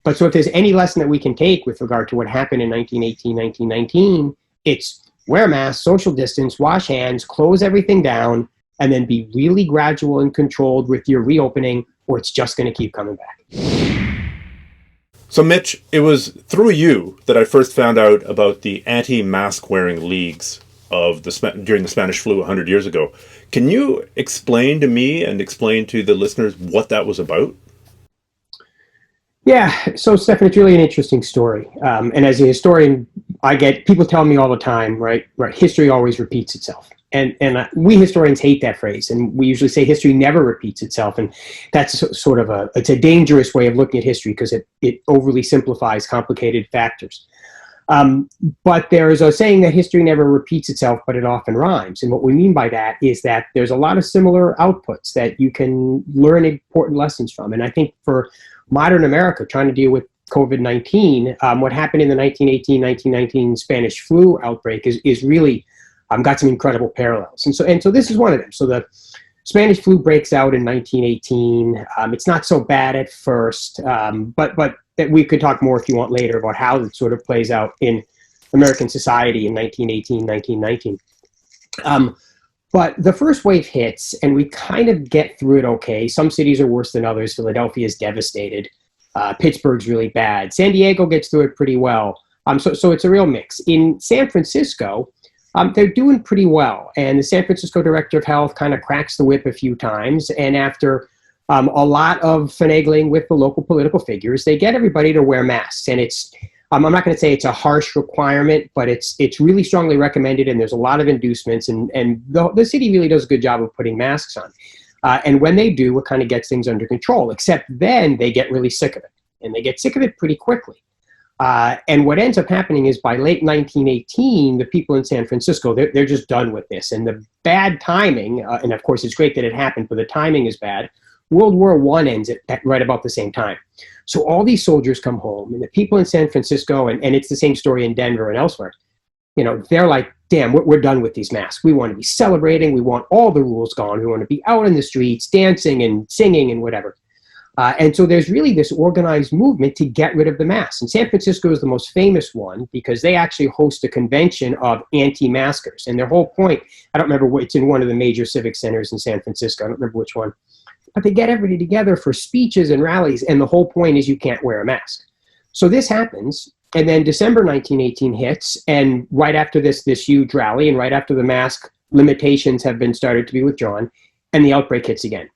But so if there's any lesson that we can take with regard to what happened in 1918, 1919, it's wear masks, social distance, wash hands, close everything down, and then be really gradual and controlled with your reopening, or it's just going to keep coming back. So Mitch, it was through you that I first found out about the anti-mask wearing leagues of during the Spanish flu 100 years ago. Can you explain to me and explain to the listeners what that was about? Yeah, so Stephan, it's really an interesting story. And as a historian, I get people tell me all the time, right, history always repeats itself. And we historians hate that phrase, and we usually say history never repeats itself. And that's sort of it's a dangerous way of looking at history because it overly simplifies complicated factors. But there is a saying that history never repeats itself, but it often rhymes. And what we mean by that is that there's a lot of similar outputs that you can learn important lessons from. And I think for modern America, trying to deal with COVID-19, what happened in the 1918-1919 Spanish flu outbreak is really got some incredible parallels. And so this is one of them. So the Spanish flu breaks out in 1918. It's not so bad at first, but that we could talk more if you want later about how it sort of plays out in American society in 1918, 1919. But the first wave hits, and we kind of get through it okay. Some cities are worse than others. Philadelphia is devastated. Pittsburgh's really bad. San Diego gets through it pretty well. So it's a real mix. In San Francisco, they're doing pretty well. And the San Francisco Director of Health kind of cracks the whip a few times. And after a lot of finagling with the local political figures, they get everybody to wear masks. And it's I'm not going to say it's a harsh requirement, but it's really strongly recommended, and there's a lot of inducements, and the city really does a good job of putting masks on. And when they do, it kind of gets things under control, except then they get really sick of it, and they get sick of it pretty quickly. And what ends up happening is by late 1918, the people in San Francisco, they're just done with this. And the bad timing, and of course it's great that it happened, but the timing is bad. World War I ends at right about the same time. So all these soldiers come home, and the people in San Francisco, and it's the same story in Denver and elsewhere, they're like, damn, we're done with these masks. We want to be celebrating. We want all the rules gone. We want to be out in the streets, dancing and singing and whatever. And so there's really this organized movement to get rid of the masks. And San Francisco is the most famous one because they actually host a convention of anti-maskers. And their whole point, I don't remember it's in one of the major civic centers in San Francisco. I don't remember which one. But they get everybody together for speeches and rallies, and the whole point is you can't wear a mask. So this happens, and then December 1918 hits, and right after this huge rally, and right after the mask limitations have been started to be withdrawn, and the outbreak hits again.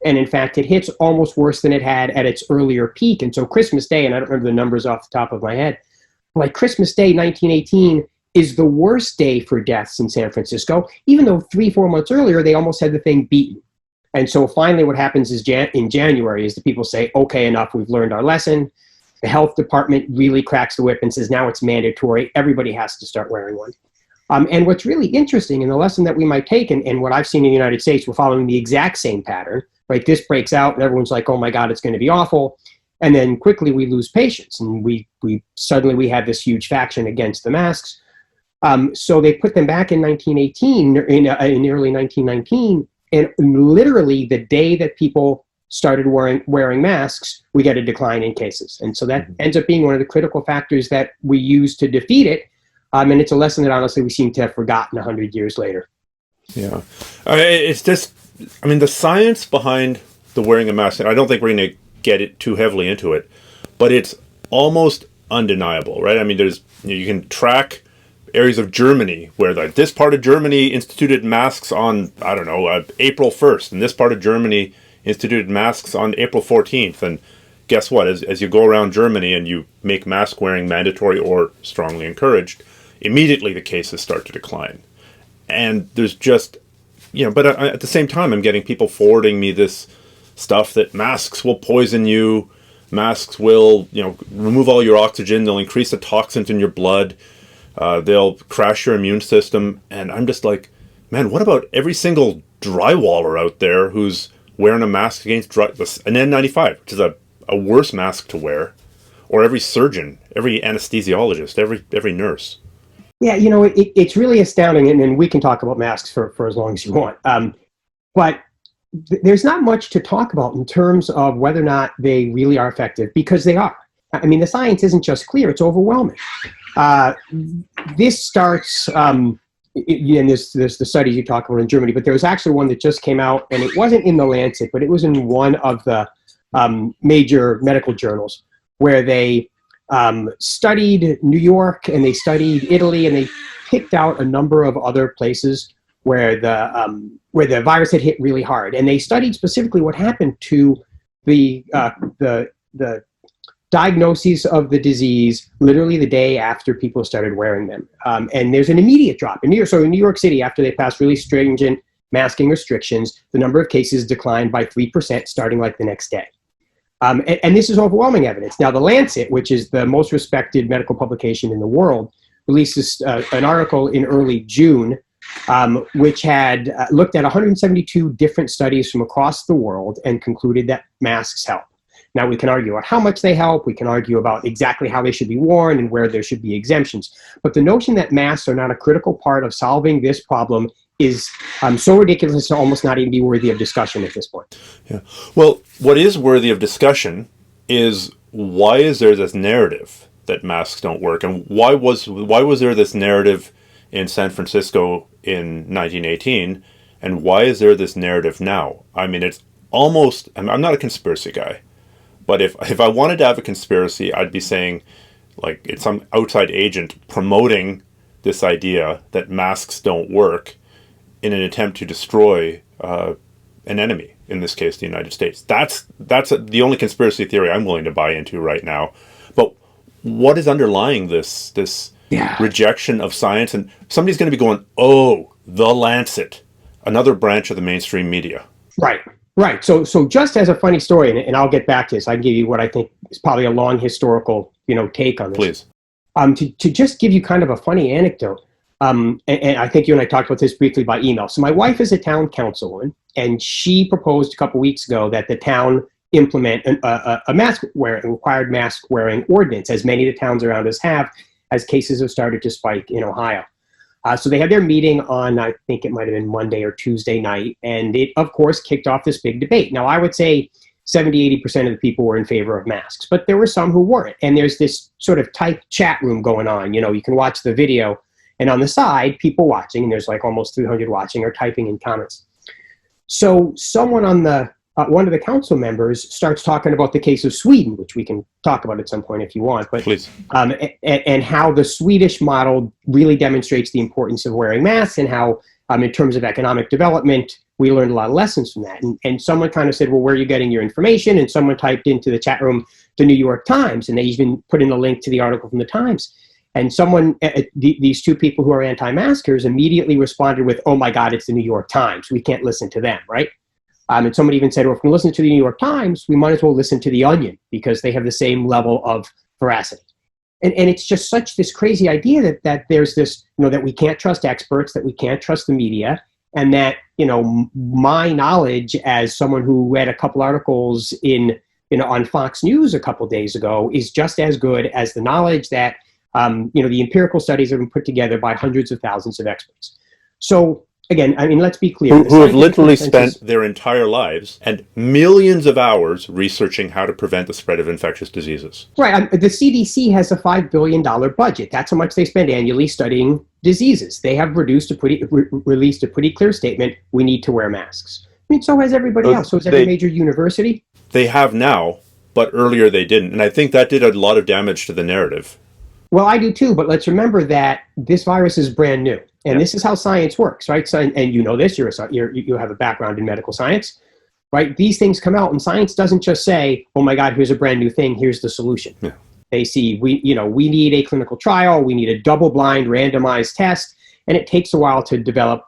And in fact, it hits almost worse than it had at its earlier peak. And so Christmas Day, and I don't remember the numbers off the top of my head, like Christmas Day 1918 is the worst day for deaths in San Francisco, even though 3-4 months earlier, they almost had the thing beaten. And so finally what happens is in January is the people say, okay, enough, we've learned our lesson. The health department really cracks the whip and says, now it's mandatory. Everybody has to start wearing one. And what's really interesting, and the lesson that we might take, and what I've seen in the United States, we're following the exact same pattern, right? This breaks out and everyone's like, oh my God, it's going to be awful. And then quickly we lose patience, and we suddenly have this huge faction against the masks. So they put them back in 1918, in early 1919, and literally the day that people started wearing masks, we get a decline in cases. And so that ends up being one of the critical factors that we use to defeat it. And it's a lesson that honestly we seem to have forgotten 100 years later. Yeah. It's just, the science behind the wearing a mask, and I don't think we're going to get it too heavily into it, but it's almost undeniable, right? You can track areas of Germany where this part of Germany instituted masks on, April 1st, and this part of Germany instituted masks on April 14th. And guess what? As you go around Germany and you make mask wearing mandatory or strongly encouraged, immediately the cases start to decline. And there's just, but at the same time, I'm getting people forwarding me this stuff that masks will poison you, masks will, remove all your oxygen, they'll increase the toxins in your blood, they'll crash your immune system. And I'm just like, man, what about every single drywaller out there who's wearing a mask against an N95, which is a worse mask to wear, or every surgeon, every anesthesiologist, every nurse? Yeah, it's really astounding, and we can talk about masks for as long as you want. But there's not much to talk about in terms of whether or not they really are effective, because they are. I mean, the science isn't just clear, it's overwhelming. This starts, and there's the studies you talk about in Germany, but there was actually one that just came out, and it wasn't in the Lancet, but it was in one of the major medical journals, where they studied New York, and they studied Italy, and they picked out a number of other places where the virus had hit really hard. And they studied specifically what happened to the diagnoses of the disease literally the day after people started wearing them. And there's an immediate drop. In New York, so in New York City, after they passed really stringent masking restrictions, the number of cases declined by 3% starting like the next day. And this is overwhelming evidence. Now, the Lancet, which is the most respected medical publication in the world, released an article in early June, which had looked at 172 different studies from across the world and concluded that masks help. Now, we can argue about how much they help. We can argue about exactly how they should be worn and where there should be exemptions. But the notion that masks are not a critical part of solving this problem is so ridiculous to almost not even be worthy of discussion at this point. Yeah. Well, what is worthy of discussion is, why is there this narrative that masks don't work? And why was there this narrative in San Francisco in 1918? And why is there this narrative now? I mean, it's almost, I'm not a conspiracy guy, but if I wanted to have a conspiracy, I'd be saying, like, it's some outside agent promoting this idea that masks don't work in an attempt to destroy an enemy, in this case, the United States. That's the only conspiracy theory I'm willing to buy into right now. But what is underlying this rejection of science? And somebody's going to be going, oh, the Lancet, another branch of the mainstream media. Right. So just as a funny story, and I'll get back to this, I can give you what I think is probably a long historical, take on this. Please. To just give you kind of a funny anecdote, and I think you and I talked about this briefly by email. So my wife is a town councilwoman, and she proposed a couple weeks ago that the town implement a required mask wearing ordinance, as many of the towns around us have, as cases have started to spike in Ohio. So they had their meeting on, I think it might have been Monday or Tuesday night, and it, of course, kicked off this big debate. Now, I would say 70, 80% of the people were in favor of masks, but there were some who weren't. And there's this sort of tight chat room going on. You can watch the video, and on the side, people watching, and there's like almost 300 watching, are typing in comments. So someone on one of the council members starts talking about the case of Sweden, which we can talk about at some point if you want. But please. And how the Swedish model really demonstrates the importance of wearing masks, and how, in terms of economic development, we learned a lot of lessons from that. And someone kind of said, well, where are you getting your information? And someone typed into the chat room the New York Times, and they even put in a link to the article from the Times. And these two people who are anti-maskers immediately responded with, oh my God, it's the New York Times. We can't listen to them, right? And somebody even said, well, if we listen to the New York Times, we might as well listen to the Onion, because they have the same level of veracity. And it's just such this crazy idea that there's this, that we can't trust experts, that we can't trust the media, and that, my knowledge as someone who read a couple articles on Fox News a couple days ago is just as good as the knowledge that, the empirical studies have been put together by hundreds of thousands of experts. So, again, I mean, let's be clear. Who have literally spent their entire lives and millions of hours researching how to prevent the spread of infectious diseases. Right. The CDC has a $5 billion budget. That's how much they spend annually studying diseases. They have released a pretty clear statement: we need to wear masks. I mean, so has everybody else. So has every major university. They have now, but earlier they didn't. And I think that did a lot of damage to the narrative. Well, I do too, but let's remember that this virus is brand new. And this is how science works, right? So, and you know this, you have a background in medical science, right? These things come out, and science doesn't just say, oh my God, here's a brand new thing, here's the solution. Yeah. They see, we need a clinical trial, we need a double-blind randomized test, and it takes a while to develop.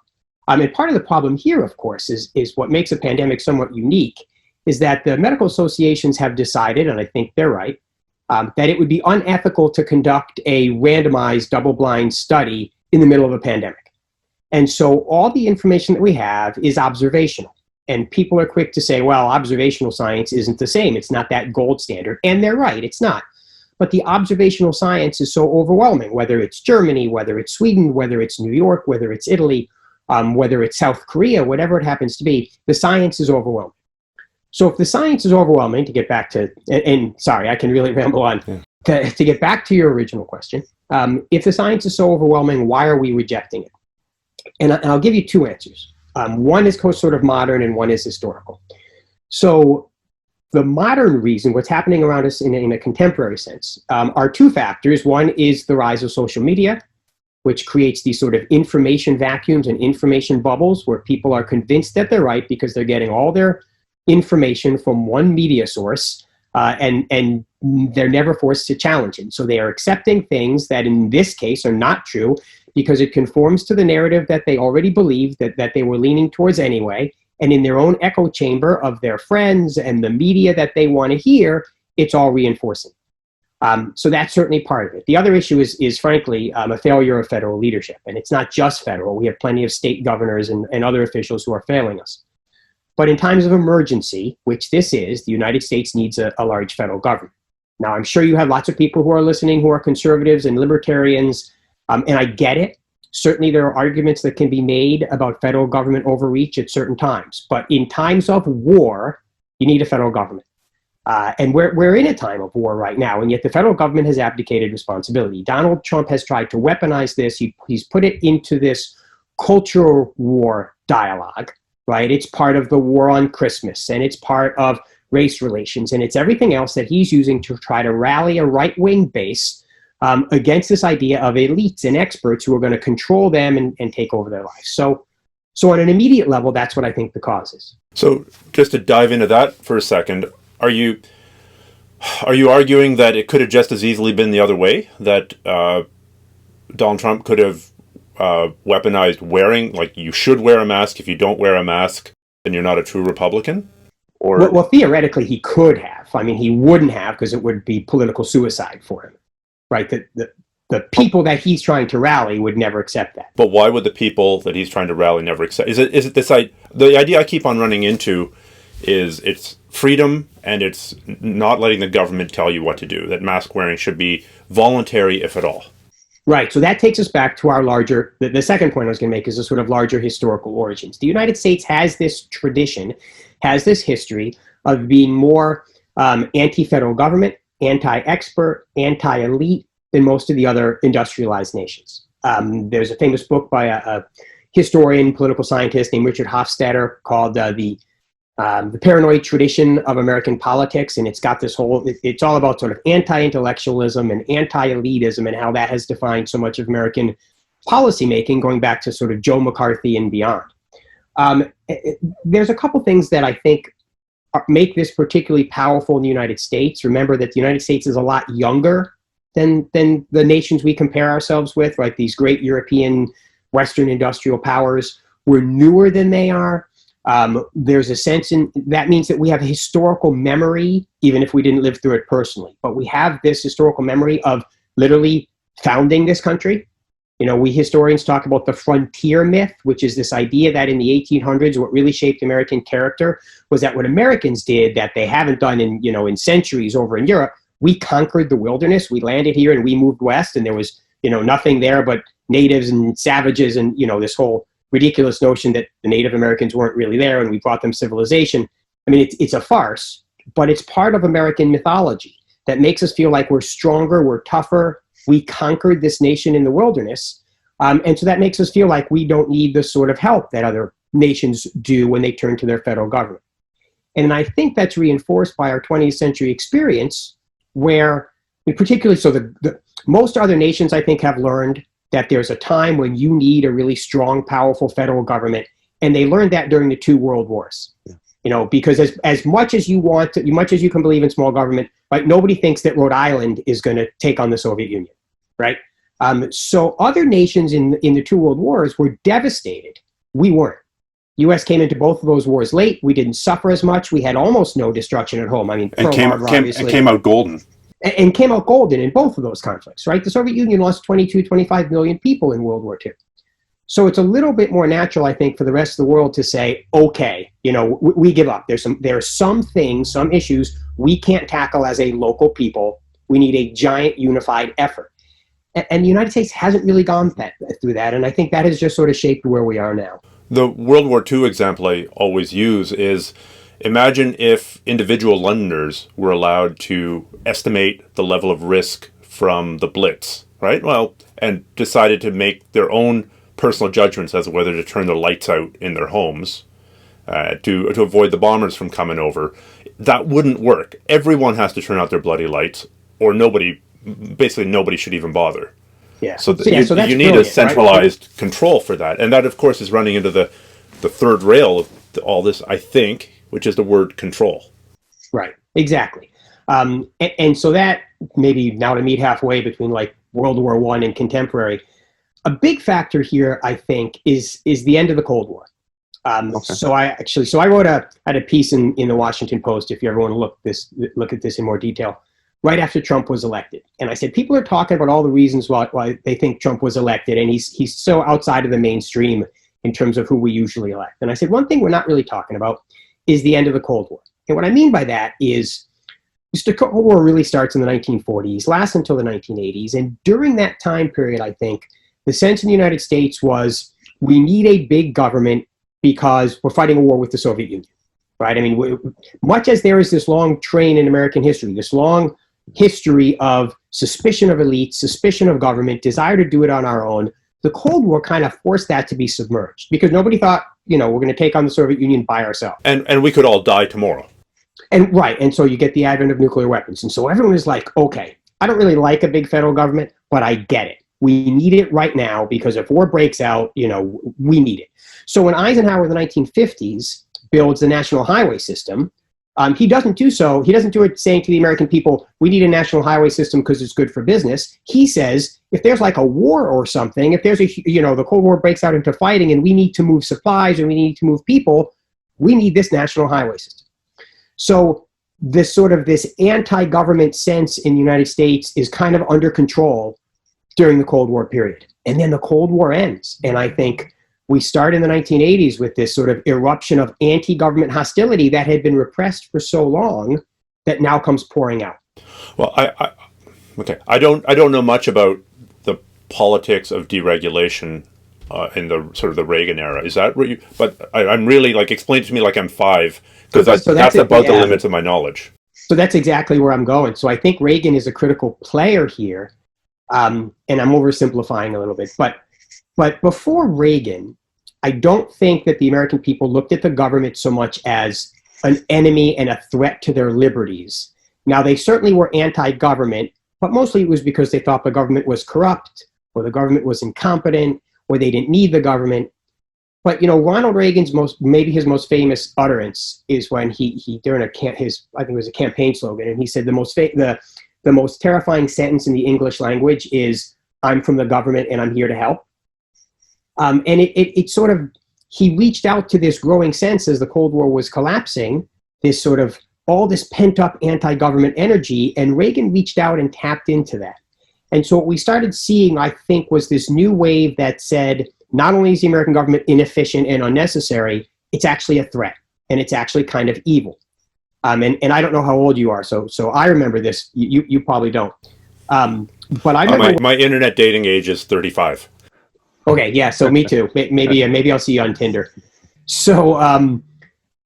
And part of the problem here, of course, is what makes a pandemic somewhat unique, is that the medical associations have decided, and I think they're right, that it would be unethical to conduct a randomized double-blind study in the middle of a pandemic. And so all the information that we have is observational. And people are quick to say, well, observational science isn't the same. It's not that gold standard. And they're right, it's not. But the observational science is so overwhelming, whether it's Germany, whether it's Sweden, whether it's New York, whether it's Italy, whether it's South Korea, whatever it happens to be, the science is overwhelming. So if the science is overwhelming, to get back to, and sorry, I can really ramble on, to get back to your original question, if the science is so overwhelming, why are we rejecting it? And I'll give you two answers. One is sort of modern and one is historical. So the modern reason, what's happening around us in a contemporary sense, are two factors. One is the rise of social media, which creates these sort of information vacuums and information bubbles where people are convinced that they're right because they're getting all their information from one media source, and they're never forced to challenge it. So they are accepting things that in this case are not true because it conforms to the narrative that they already believed, that they were leaning towards anyway. And in their own echo chamber of their friends and the media that they want to hear, it's all reinforcing. So that's certainly part of it. The other issue is frankly, a failure of federal leadership. And it's not just federal. We have plenty of state governors and other officials who are failing us. But in times of emergency, which this is, the United States needs a large federal government. Now, I'm sure you have lots of people who are listening who are conservatives and libertarians, and I get it. Certainly, there are arguments that can be made about federal government overreach at certain times. But in times of war, you need a federal government. And we're in a time of war right now, and yet the federal government has abdicated responsibility. Donald Trump has tried to weaponize this. He's put it into this cultural war dialogue, right? It's part of the war on Christmas, and it's part of race relations, and it's everything else that he's using to try to rally a right-wing base against this idea of elites and experts who are going to control them and take over their lives. So on an immediate level, that's what I think the cause is. So just to dive into that for a second, are you arguing that it could have just as easily been the other way, that Donald Trump could have weaponized wearing, like you should wear a mask, if you don't wear a mask, then you're not a true Republican? Or well, theoretically, he could have. I mean, he wouldn't have because it would be political suicide for him, right? The people that he's trying to rally would never accept that. But why would the people that he's trying to rally never accept? Is it this the idea I keep on running into is it's freedom and it's not letting the government tell you what to do, that mask wearing should be voluntary, if at all. Right. So that takes us back to our larger, the second point I was going to make is a sort of larger historical origins. The United States has this tradition, has this history of being more anti-federal government, anti-expert, anti-elite than most of the other industrialized nations. There's a famous book by a historian, political scientist named Richard Hofstadter called the Paranoid Tradition of American Politics, and it's got this whole, it's all about sort of anti-intellectualism and anti-elitism and how that has defined so much of American policymaking going back to sort of Joe McCarthy and beyond. There's a couple things that I think make this particularly powerful in the United States. Remember that the United States is a lot younger than the nations we compare ourselves with, right? These great European Western industrial powers. We're newer than they are. There's a sense in that means that we have a historical memory, even if we didn't live through it personally. But we have this historical memory of literally founding this country. You know, we historians talk about the frontier myth, which is this idea that in the 1800s, what really shaped American character was that what Americans did that they haven't done in centuries over in Europe, we conquered the wilderness. We landed here and we moved west, and there was, nothing there but natives and savages and, this whole ridiculous notion that the Native Americans weren't really there and we brought them civilization. I mean, it's a farce, but it's part of American mythology that makes us feel like we're stronger, we're tougher. We conquered this nation in the wilderness. And so that makes us feel like we don't need the sort of help that other nations do when they turn to their federal government. And I think that's reinforced by our 20th century experience where, particularly, so the most other nations, I think, have learned that there's a time when you need a really strong, powerful federal government. And they learned that during the two world wars. Yeah. Because as much as you want to, much as you can believe in small government, right, nobody thinks that Rhode Island is going to take on the Soviet Union, right? So other nations in the two world wars were devastated. We weren't. U.S. came into both of those wars late. We didn't suffer as much. We had almost no destruction at home. I mean, and came out golden. And came out golden in both of those conflicts, right? The Soviet Union lost 25 million people in World War II. So it's a little bit more natural, I think, for the rest of the world to say, okay, we give up. There are some things, some issues we can't tackle as a local people. We need a giant unified effort. And the United States hasn't really gone through that. And I think that has just sort of shaped where we are now. The World War II example I always use is imagine if individual Londoners were allowed to estimate the level of risk from the Blitz, right? Well, and decided to make their own personal judgments as to whether to turn their lights out in their homes to avoid the bombers from coming over. That wouldn't work. Everyone has to turn out their bloody lights, or nobody should even bother. Yeah. So, that's you need a centralized control for that. And that, of course, is running into the third rail of all this, I think, which is the word control. Right. Exactly. And so that, maybe now to meet halfway between like World War I and contemporary, a big factor here, I think, is the end of the Cold War. So I had a piece in the Washington Post, if you ever want to look at this in more detail, right after Trump was elected. And I said, people are talking about all the reasons why they think Trump was elected, and he's so outside of the mainstream in terms of who we usually elect. And I said, one thing we're not really talking about is the end of the Cold War. And what I mean by that is the Cold War really starts in the 1940s, lasts until the 1980s. And during that time period, I think, the sense in the United States was we need a big government because we're fighting a war with the Soviet Union, right? I mean, much as there is this long train in American history, this long history of suspicion of elites, suspicion of government, desire to do it on our own, the Cold War kind of forced that to be submerged because nobody thought, we're going to take on the Soviet Union by ourselves. And we could all die tomorrow. And so you get the advent of nuclear weapons. And so everyone is like, okay, I don't really like a big federal government, but I get it. We need it right now because if war breaks out, we need it. So when Eisenhower in the 1950s builds the national highway system, he doesn't do it saying to the American people, we need a national highway system because it's good for business. He says, if there's like a war or something, if there's the Cold War breaks out into fighting and we need to move supplies or we need to move people, we need this national highway system. So this anti-government sense in the United States is kind of under control during the Cold War period. And then the Cold War ends. And I think we start in the 1980s with this sort of eruption of anti-government hostility that had been repressed for so long that now comes pouring out. Well, I don't know much about the politics of deregulation in the sort of the Reagan era. Is that what you? But I'm really explain it to me like I'm 5 because that's about the limits of my knowledge. So that's exactly where I'm going. So I think Reagan is a critical player here, and I'm oversimplifying a little bit, but before Reagan, I don't think that the American people looked at the government so much as an enemy and a threat to their liberties. Now, they certainly were anti-government, but mostly it was because they thought the government was corrupt, or the government was incompetent, or they didn't need the government. But, Ronald Reagan's his most famous utterance is when he during I think it was a campaign slogan, and he said the most terrifying sentence in the English language is, "I'm from the government and I'm here to help." And it sort of, he reached out to this growing sense as the Cold War was collapsing, this sort of, all this pent up anti-government energy, and Reagan reached out and tapped into that. And so what we started seeing, I think, was this new wave that said, not only is the American government inefficient and unnecessary, it's actually a threat, and it's actually kind of evil. And I don't know how old you are, so I remember this. You probably don't. But I remember my internet dating age is 35. Okay, yeah, so me too. Maybe I'll see you on Tinder. So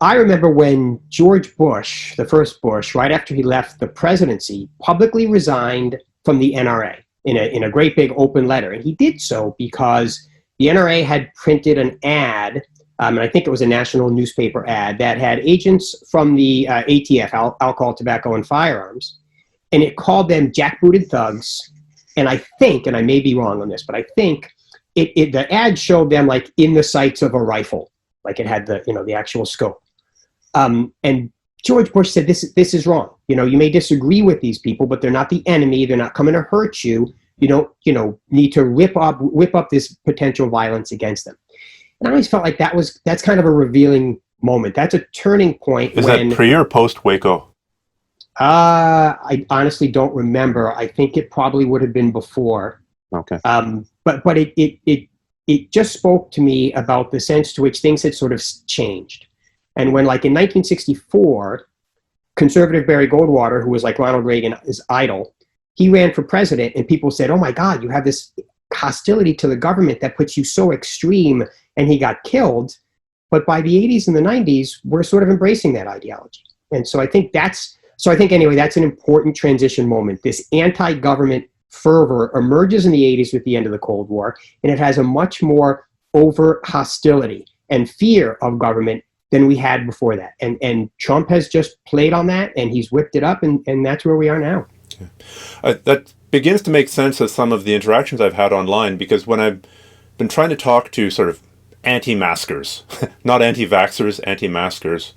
I remember when George Bush, the first Bush, right after he left the presidency, publicly resigned from the NRA in a great big open letter. And he did so because the NRA had printed an ad, and I think it was a national newspaper ad, that had agents from the ATF, Alcohol, Tobacco, and Firearms, and it called them jackbooted thugs. And I think, and I may be wrong on this, but I think the ad showed them in the sights of a rifle, it had the actual scope. And George Bush said, this is wrong. You may disagree with these people, but they're not the enemy. They're not coming to hurt you. You don't, need to whip up this potential violence against them. And I always felt like that's kind of a revealing moment. That's a turning point. Is that pre or post Waco? I honestly don't remember. I think it probably would have been before. Okay. But it just spoke to me about the sense to which things had sort of changed. And when, in 1964, conservative Barry Goldwater, who was Ronald Reagan's idol, he ran for president, and people said, "Oh my God, you have this hostility to the government that puts you so extreme," and he got killed. But by the 80s and the 90s, we're sort of embracing that ideology. And so I think anyway, that's an important transition moment. This anti-government fervor emerges in the 80s with the end of the Cold War, and it has a much more overt hostility and fear of government than we had before that. And Trump has just played on that, and he's whipped it up, and that's where we are now. That begins to make sense of some of the interactions I've had online, because when I've been trying to talk to sort of anti-maskers, not anti-vaxxers, anti-maskers,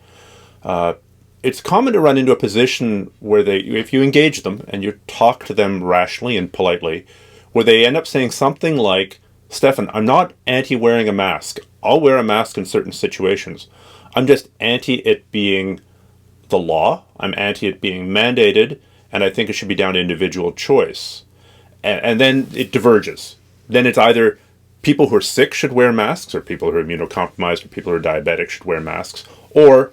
it's common to run into a position where if you engage them and you talk to them rationally and politely, where they end up saying something like, Stephan, I'm not anti-wearing a mask. I'll wear a mask in certain situations. I'm just anti it being the law. I'm anti it being mandated, and I think it should be down to individual choice. And then it diverges. Then it's either people who are sick should wear masks, or people who are immunocompromised, or people who are diabetic should wear masks, or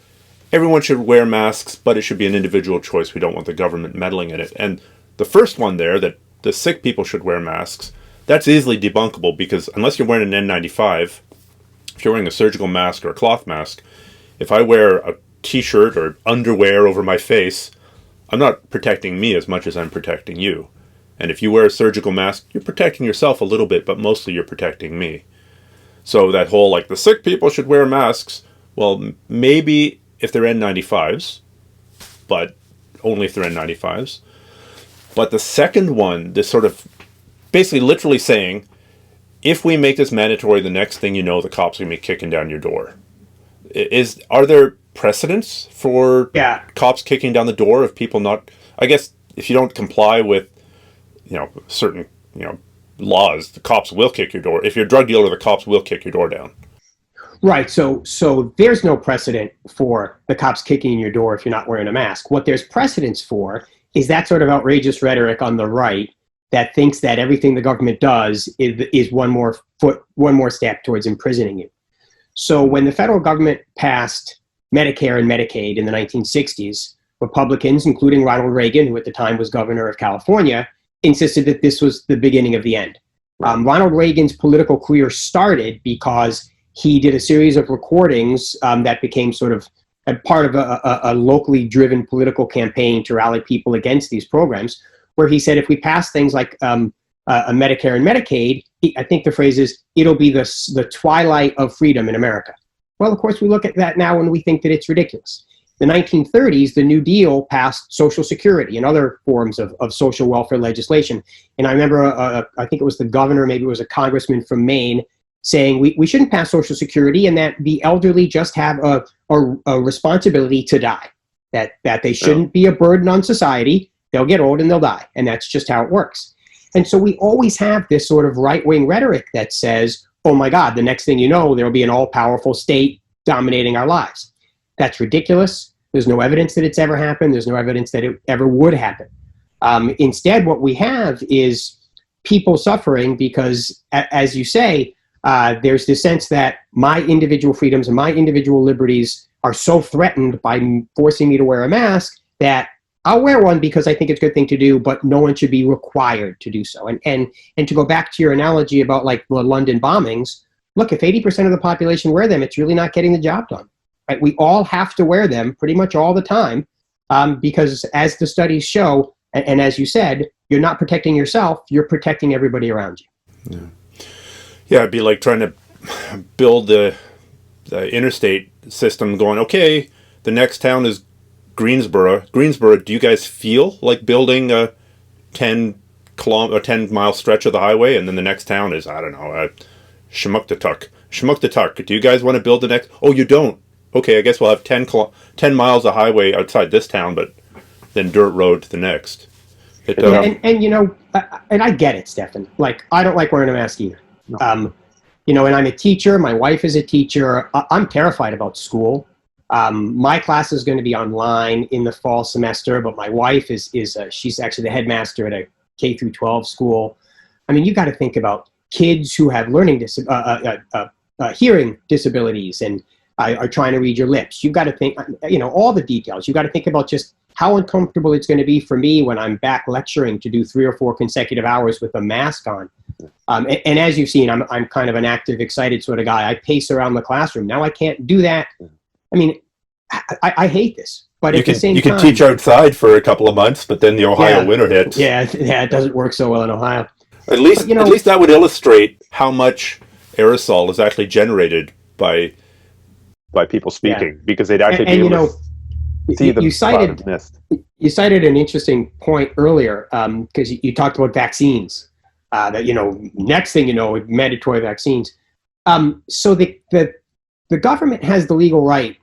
everyone should wear masks, but it should be an individual choice. We don't want the government meddling in it. And the first one there, that the sick people should wear masks, that's easily debunkable, because unless you're wearing an N95, if you're wearing a surgical mask or a cloth mask, if I wear a t-shirt or underwear over my face, I'm not protecting me as much as I'm protecting you. And if you wear a surgical mask, you're protecting yourself a little bit, but mostly you're protecting me. So that whole, like, the sick people should wear masks, well, maybe if they're N95s, but only if they're N95s. But the second one, this sort of basically literally saying, if we make this mandatory, the next thing you know, the cops are going to be kicking down your door. Are there precedents for cops kicking down the door of people not, I guess, if you don't comply with, certain, laws, the cops will kick your door. If you're a drug dealer, the cops will kick your door down. Right. So there's no precedent for the cops kicking in your door if you're not wearing a mask. What there's precedence for is that sort of outrageous rhetoric on the right that thinks that everything the government does is one more step towards imprisoning you. So when the federal government passed Medicare and Medicaid in the 1960s, Republicans, including Ronald Reagan, who at the time was governor of California, insisted that this was the beginning of the end. Ronald Reagan's political career started because he did a series of recordings that became sort of a part of a locally driven political campaign to rally people against these programs, where he said if we pass things like a Medicare and Medicaid, I think the phrase is, it'll be the twilight of freedom in America. Well, of course, we look at that now and we think that it's ridiculous. In the 1930s, the New Deal passed Social Security and other forms of social welfare legislation. And I remember, I think it was the governor, maybe it was a congressman from Maine, saying we shouldn't pass Social Security and that the elderly just have a responsibility to die, that they shouldn't be a burden on society. They'll get old and they'll die. And that's just how it works. And so we always have this sort of right-wing rhetoric that says, oh my God, the next thing you know, there'll be an all-powerful state dominating our lives. That's ridiculous. There's no evidence that it's ever happened. There's no evidence that it ever would happen. Instead, what we have is people suffering because, as you say, there's this sense that my individual freedoms and my individual liberties are so threatened by forcing me to wear a mask that I'll wear one because I think it's a good thing to do, but no one should be required to do so. And to go back to your analogy about like the London bombings, look, if 80% of the population wear them, it's really not getting the job done. Right? We all have to wear them pretty much all the time because as the studies show, and as you said, you're not protecting yourself, you're protecting everybody around you. Yeah, it'd be like trying to build the interstate system going, okay, the next town is Greensboro, do you guys feel like building a 10-mile stretch of the highway? And then the next town is, I don't know, Shmuktatuk. Do you guys want to build the next? Oh, you don't? Okay, I guess we'll have 10 miles of highway outside this town, but then dirt road to the next. And I get it, Stephan. Like, I don't like wearing a mask either. No. And I'm a teacher. My wife is a teacher. I'm terrified about school. My class is going to be online in the fall semester, but my wife she's actually the headmaster at a K through 12 school. I mean, you got to think about kids who have hearing disabilities and are trying to read your lips. You've got to think, all the details. You've got to think about just how uncomfortable it's going to be for me when I'm back lecturing to do 3 or 4 consecutive hours with a mask on. And as you've seen, I'm kind of an active, excited sort of guy. I pace around the classroom. Now I can't do that. I mean, I hate this. But at the same time, you can teach outside for a couple of months, but then the Ohio winter hits. Yeah, it doesn't work so well in Ohio. At least that would illustrate how much aerosol is actually generated by people speaking, because they'd actually be able to see the cloud of mist. You cited an interesting point earlier, because you talked about vaccines. That next thing you know, mandatory vaccines. So the government has the legal right.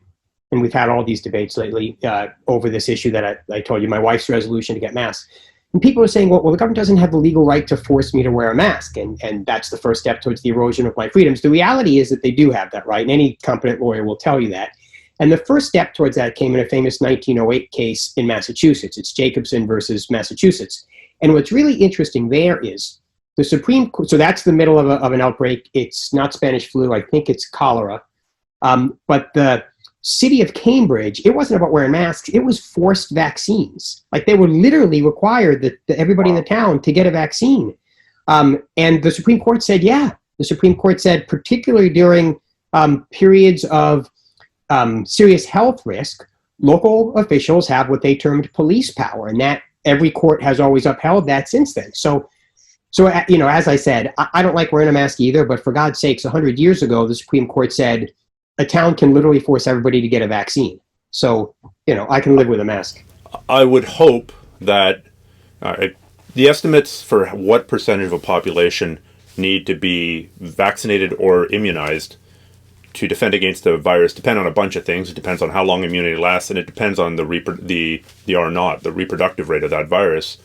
And we've had all these debates lately over this issue that I told you, my wife's resolution to get masks. And people are saying, well, the government doesn't have the legal right to force me to wear a mask. And that's the first step towards the erosion of my freedoms. The reality is that they do have that right. And any competent lawyer will tell you that. And the first step towards that came in a famous 1908 case in Massachusetts. It's Jacobson versus Massachusetts. And what's really interesting there is the Supreme Court. So that's the middle of an outbreak. It's not Spanish flu. I think it's cholera. But the city of Cambridge, it wasn't about wearing masks. It was forced vaccines. Like they were literally required that everybody in the town to get a vaccine. And the Supreme Court said, yeah. The Supreme Court said, particularly during periods of serious health risk, local officials have what they termed police power, and that every court has always upheld that since then. So as I said, I don't like wearing a mask either, but for God's sakes, 100 years ago, the Supreme Court said, a town can literally force everybody to get a vaccine. So, I can live with a mask. I would hope that the estimates for what percentage of a population need to be vaccinated or immunized to defend against the virus depend on a bunch of things. It depends on how long immunity lasts, and it depends on the reproductive rate of that virus.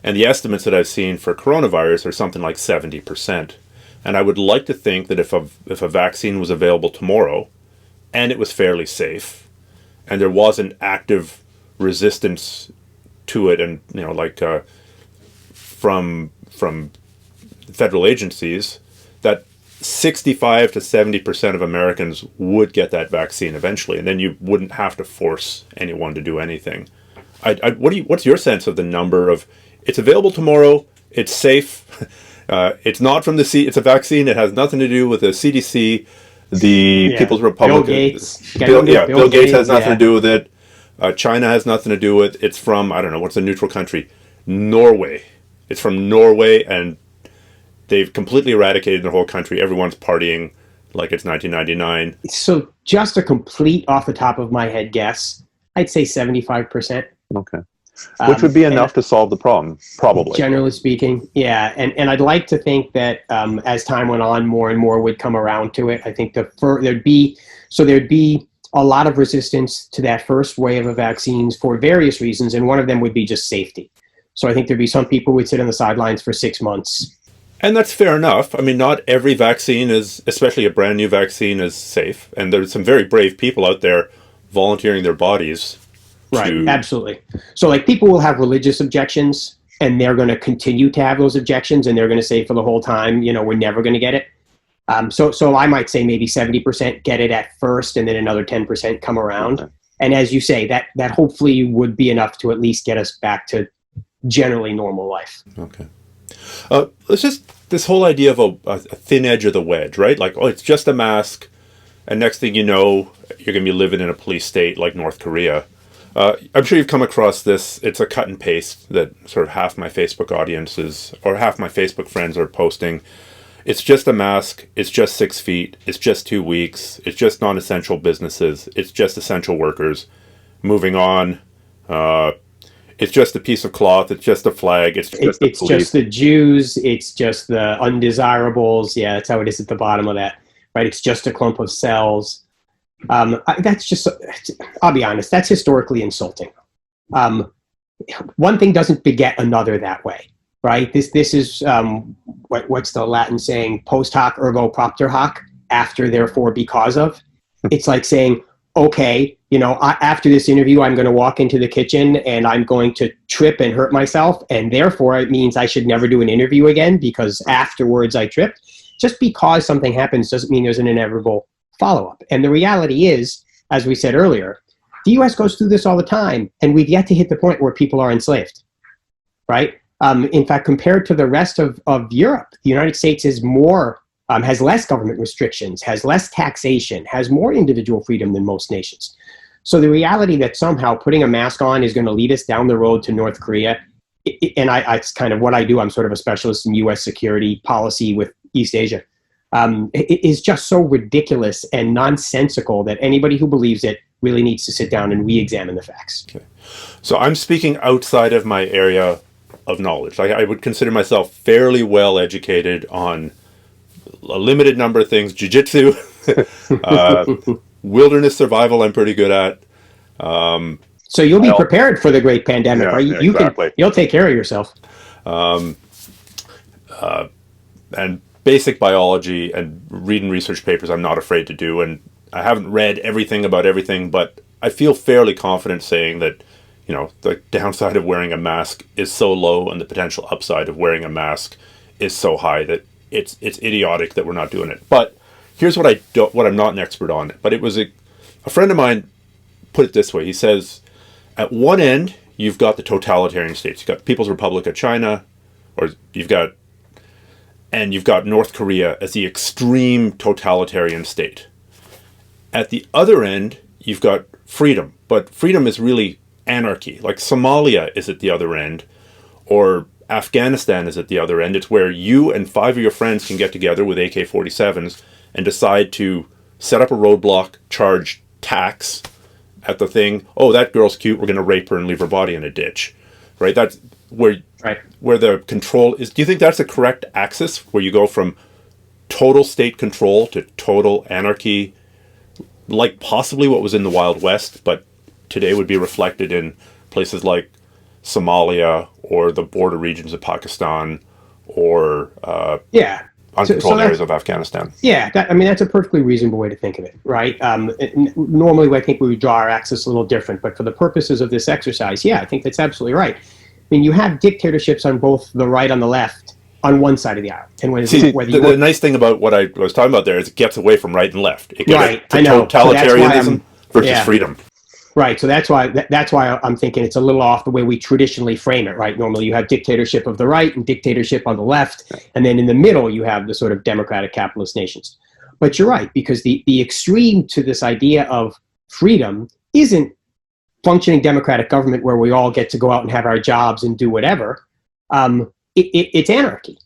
And the estimates that I've seen for coronavirus are something like 70%. And I would like to think that if a vaccine was available tomorrow, and it was fairly safe, and there wasn't active resistance to it, and from federal agencies, that 65 to 70% of Americans would get that vaccine eventually, and then you wouldn't have to force anyone to do anything. What's your sense of the number of it's available tomorrow, it's safe, it's not from it's a vaccine, it has nothing to do with the CDC. People's Republic. Bill Gates has nothing to do with it. China has nothing to do with it. It's from, I don't know, what's a neutral country? Norway. It's from Norway, and they've completely eradicated the whole country. Everyone's partying like it's 1999. So just a complete off the top of my head guess, I'd say 75%. Okay. Which would be enough to solve the problem, probably. Generally speaking, yeah. And I'd like to think that as time went on, more and more would come around to it. I think there'd be a lot of resistance to that first wave of vaccines for various reasons, and one of them would be just safety. So I think there'd be some people who would sit on the sidelines for 6 months. And that's fair enough. I mean, not every vaccine is, especially a brand new vaccine, is safe. And there's some very brave people out there volunteering their bodies. Right, absolutely. So like people will have religious objections, and they're going to continue to have those objections, and they're going to say for the whole time, we're never going to get it. So I might say maybe 70% get it at first, and then another 10% come around. Okay. And as you say, that hopefully would be enough to at least get us back to generally normal life. Okay. It's just this whole idea of a thin edge of the wedge, right? Like, it's just a mask, and next thing you know, you're going to be living in a police state like North Korea. I'm sure you've come across this. It's a cut and paste that sort of half my Facebook audiences or half my Facebook friends are posting. It's just a mask. It's just 6 feet. It's just 2 weeks. It's just non-essential businesses. It's just essential workers. Moving on. It's just a piece of cloth. It's just a flag. It's just the Jews. It's just the undesirables. Yeah, that's how it is at the bottom of that. Right? It's just a clump of cells. That's just, I'll be honest, that's historically insulting. One thing doesn't beget another that way, right? This is, what's the Latin saying? Post hoc ergo propter hoc, after, therefore, because of. It's like saying, okay, after this interview, I'm going to walk into the kitchen and I'm going to trip and hurt myself. And therefore it means I should never do an interview again because afterwards I tripped. Just because something happens doesn't mean there's an inevitable follow-up. And the reality is, as we said earlier, the U.S. goes through this all the time, and we've yet to hit the point where people are enslaved, right? In fact, compared to the rest of Europe, the United States is more, has less government restrictions, has less taxation, has more individual freedom than most nations. So the reality that somehow putting a mask on is going to lead us down the road to North Korea, and it's kind of what I do. I'm sort of a specialist in U.S. security policy with East Asia. It is just so ridiculous and nonsensical that anybody who believes it really needs to sit down and re-examine the facts. Okay. So I'm speaking outside of my area of knowledge. I would consider myself fairly well educated on a limited number of things. Jiu-jitsu, wilderness survival I'm pretty good at. So you'll be prepared for the great pandemic, right? Exactly. You'll take care of yourself. And basic biology and reading research papers I'm not afraid to do. And I haven't read everything about everything, but I feel fairly confident saying that, you know, the downside of wearing a mask is so low and the potential upside of wearing a mask is so high that it's idiotic that we're not doing it. But here's what I'm not an expert on. But it was a friend of mine put it this way. He says, at one end, you've got the totalitarian states. You've got the People's Republic of China, or you've got North Korea as the extreme totalitarian state. At the other end, you've got freedom, but freedom is really anarchy. Like Somalia is at the other end, or Afghanistan is at the other end. It's where you and 5 of your friends can get together with AK-47s and decide to set up a roadblock, charge tax at the thing. Oh, that girl's cute. We're going to rape her and leave her body in a ditch. Right? That's where the control is. Do you think that's the correct axis where you go from total state control to total anarchy, like possibly what was in the Wild West, but today would be reflected in places like Somalia or the border regions of Pakistan or uncontrolled areas of Afghanistan? Yeah, that's a perfectly reasonable way to think of it, right? Normally, I think we would draw our axis a little different, but for the purposes of this exercise, I think that's absolutely right. I mean, you have dictatorships on both the right and the left on one side of the aisle. And the nice thing about what I was talking about there is it gets away from right and left. It gets to totalitarianism versus freedom. Right, so that's why I'm thinking it's a little off the way we traditionally frame it, right? Normally you have dictatorship of the right and dictatorship on the left, and then in the middle you have the sort of democratic capitalist nations. But you're right, because the extreme to this idea of freedom isn't functioning democratic government where we all get to go out and have our jobs and do whatever. It's anarchy.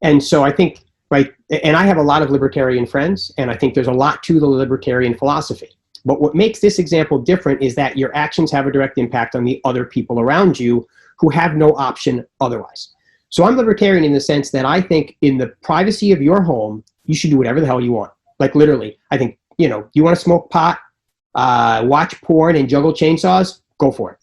And so I think, right, and I have a lot of libertarian friends, and I think there's a lot to the libertarian philosophy. But what makes this example different is that your actions have a direct impact on the other people around you who have no option otherwise. So I'm libertarian in the sense that I think in the privacy of your home, you should do whatever the hell you want. Like literally, I think, you want to smoke pot, watch porn and juggle chainsaws, go for it.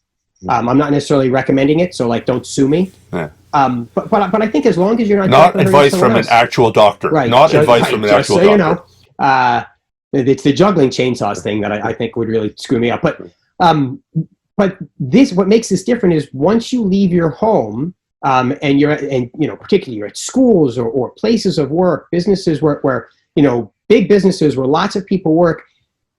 I'm not necessarily recommending it, so like don't sue me. Yeah. But I think as long as you're not advice from an actual doctor, right? Not advice from an actual doctor. It's the juggling chainsaws thing that I think would really screw me up. But what makes this different is once you leave your home, and particularly you're at schools or places of work, businesses where big businesses where lots of people work.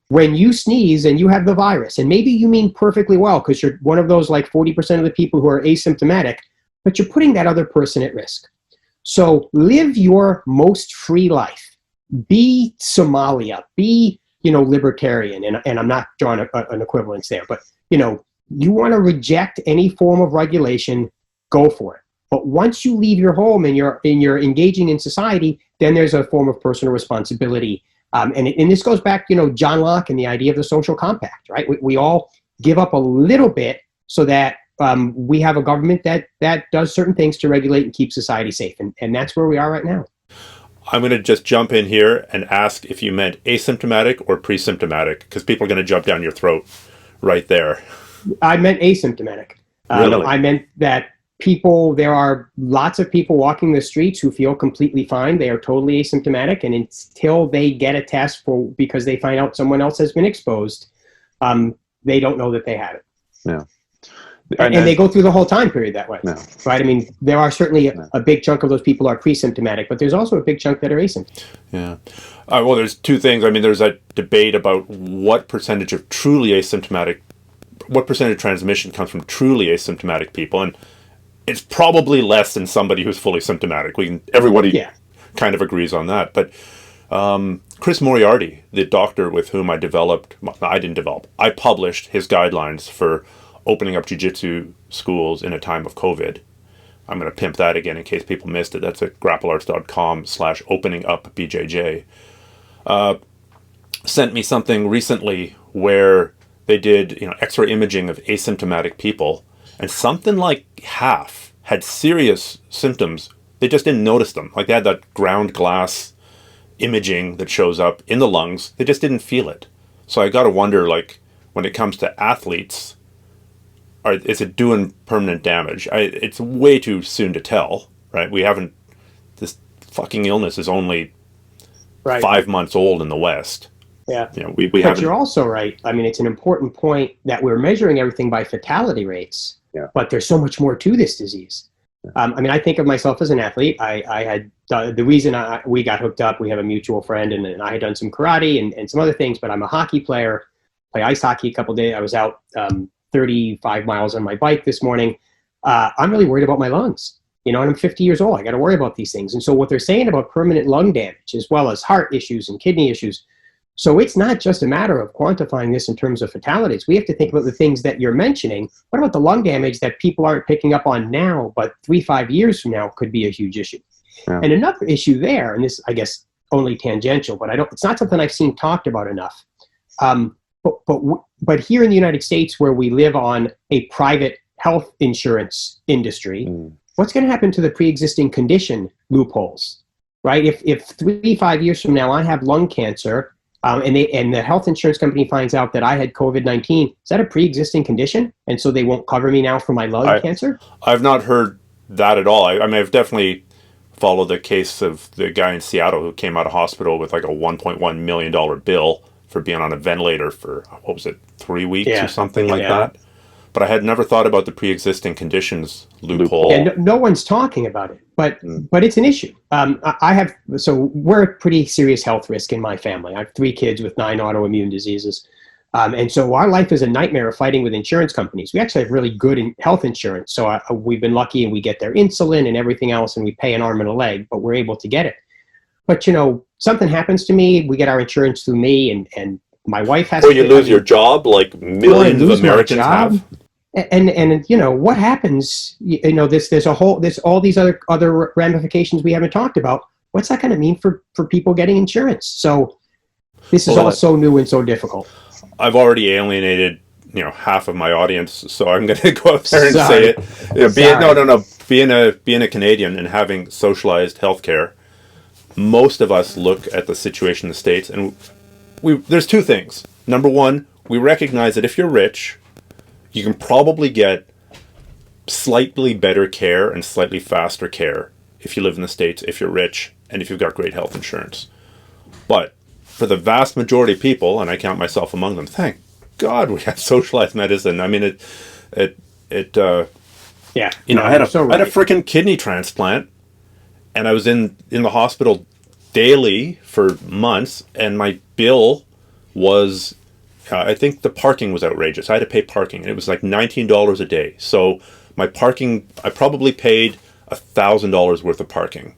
When you sneeze and you have the virus, and maybe you mean perfectly well because you're one of those like 40% of the people who are asymptomatic, but you're putting that other person at risk. So live your most free life. Be Somalia, be, libertarian. And I'm not drawing an equivalence there, but, you want to reject any form of regulation, go for it. But once you leave your home and you're engaging in society, then there's a form of personal responsibility. And this goes back, John Locke and the idea of the social compact, right? We all give up a little bit so that we have a government that does certain things to regulate and keep society safe. And that's where we are right now. I'm going to just jump in here and ask if you meant asymptomatic or pre-symptomatic, because people are going to jump down your throat right there. I meant asymptomatic. Really? I meant that there are lots of people walking the streets who feel completely fine. They are totally asymptomatic. And until they get a test because they find out someone else has been exposed, they don't know that they have it. Yeah. And they go through the whole time period that way, right? I mean, there are certainly a big chunk of those people are pre-symptomatic, but there's also a big chunk that are asymptomatic. Yeah. Well, there's two things. I mean, there's a debate about what percentage of truly asymptomatic, what percentage of transmission comes from truly asymptomatic people. And it's probably less than somebody who's fully symptomatic. Everybody kind of agrees on that. But Chris Moriarty, the doctor with whom I published his guidelines for opening up jiu-jitsu schools in a time of COVID. I'm going to pimp that again in case people missed it. That's at grapplearts.com/openingupbjj. Sent me something recently where they did, X-ray imaging of asymptomatic people, and something like half had serious symptoms. They just didn't notice them. Like, they had that ground glass imaging that shows up in the lungs. They just didn't feel it. So I got to wonder, like, when it comes to athletes, is it doing permanent damage? It's way too soon to tell, right? This fucking illness is only 5 months old in the West. Yeah. We but haven't. You're also right. I mean, it's an important point that we're measuring everything by fatality rates, but there's so much more to this disease. I think of myself as an athlete. I had the reason we got hooked up. We have a mutual friend, and I had done some karate and some other things. But I'm a hockey player. Play ice hockey a couple of days. I was out 35 miles on my bike this morning. I'm really worried about my lungs. And I'm 50 years old. I got to worry about these things. And so what they're saying about permanent lung damage, as well as heart issues and kidney issues. So it's not just a matter of quantifying this in terms of fatalities. We have to think about the things that you're mentioning. What about the lung damage that people aren't picking up on now, but 3-5 years from now could be a huge issue? Yeah. And another issue there, and this, I guess, only tangential, but it's not something I've seen talked about enough. But here in the United States, where we live on a private health insurance industry, what's going to happen to the pre-existing condition loopholes, right? If 3-5 years from now I have lung cancer, and the health insurance company finds out that I had COVID-19, is that a pre-existing condition? And so they won't cover me now for my lung cancer? I've not heard that at all. I've definitely followed the case of the guy in Seattle who came out of hospital with like a $1.1 million bill for being on a ventilator for, 3 weeks or something like that. But I had never thought about the pre-existing conditions loophole. Yeah, no one's talking about it, but it's an issue. We're a pretty serious health risk in my family. I have 3 kids with 9 autoimmune diseases. And so our life is a nightmare of fighting with insurance companies. We actually have really good health insurance. So we've been lucky, and we get their insulin and everything else, and we pay an arm and a leg, but we're able to get it. But, something happens to me, we get our insurance through me, and my wife has to... Or you lose your job like millions of Americans have. And what happens? There's all these other ramifications we haven't talked about. What's that going to mean for people getting insurance? So this is all so new and so difficult. I've already alienated half of my audience, so I'm going to go up there and say it. Being a Canadian and having socialized healthcare, most of us look at the situation in the States, and there's 2 things. Number one, we recognize that if you're rich, you can probably get slightly better care and slightly faster care if you live in the States, if you're rich, and if you've got great health insurance. But for the vast majority of people, and I count myself among them, thank God we have socialized medicine. I mean, I had a freaking kidney transplant, and I was in the hospital daily for months, and my bill was... I think the parking was outrageous. I had to pay parking, and it was like $19 a day. So my parking, I probably paid $1,000 worth of parking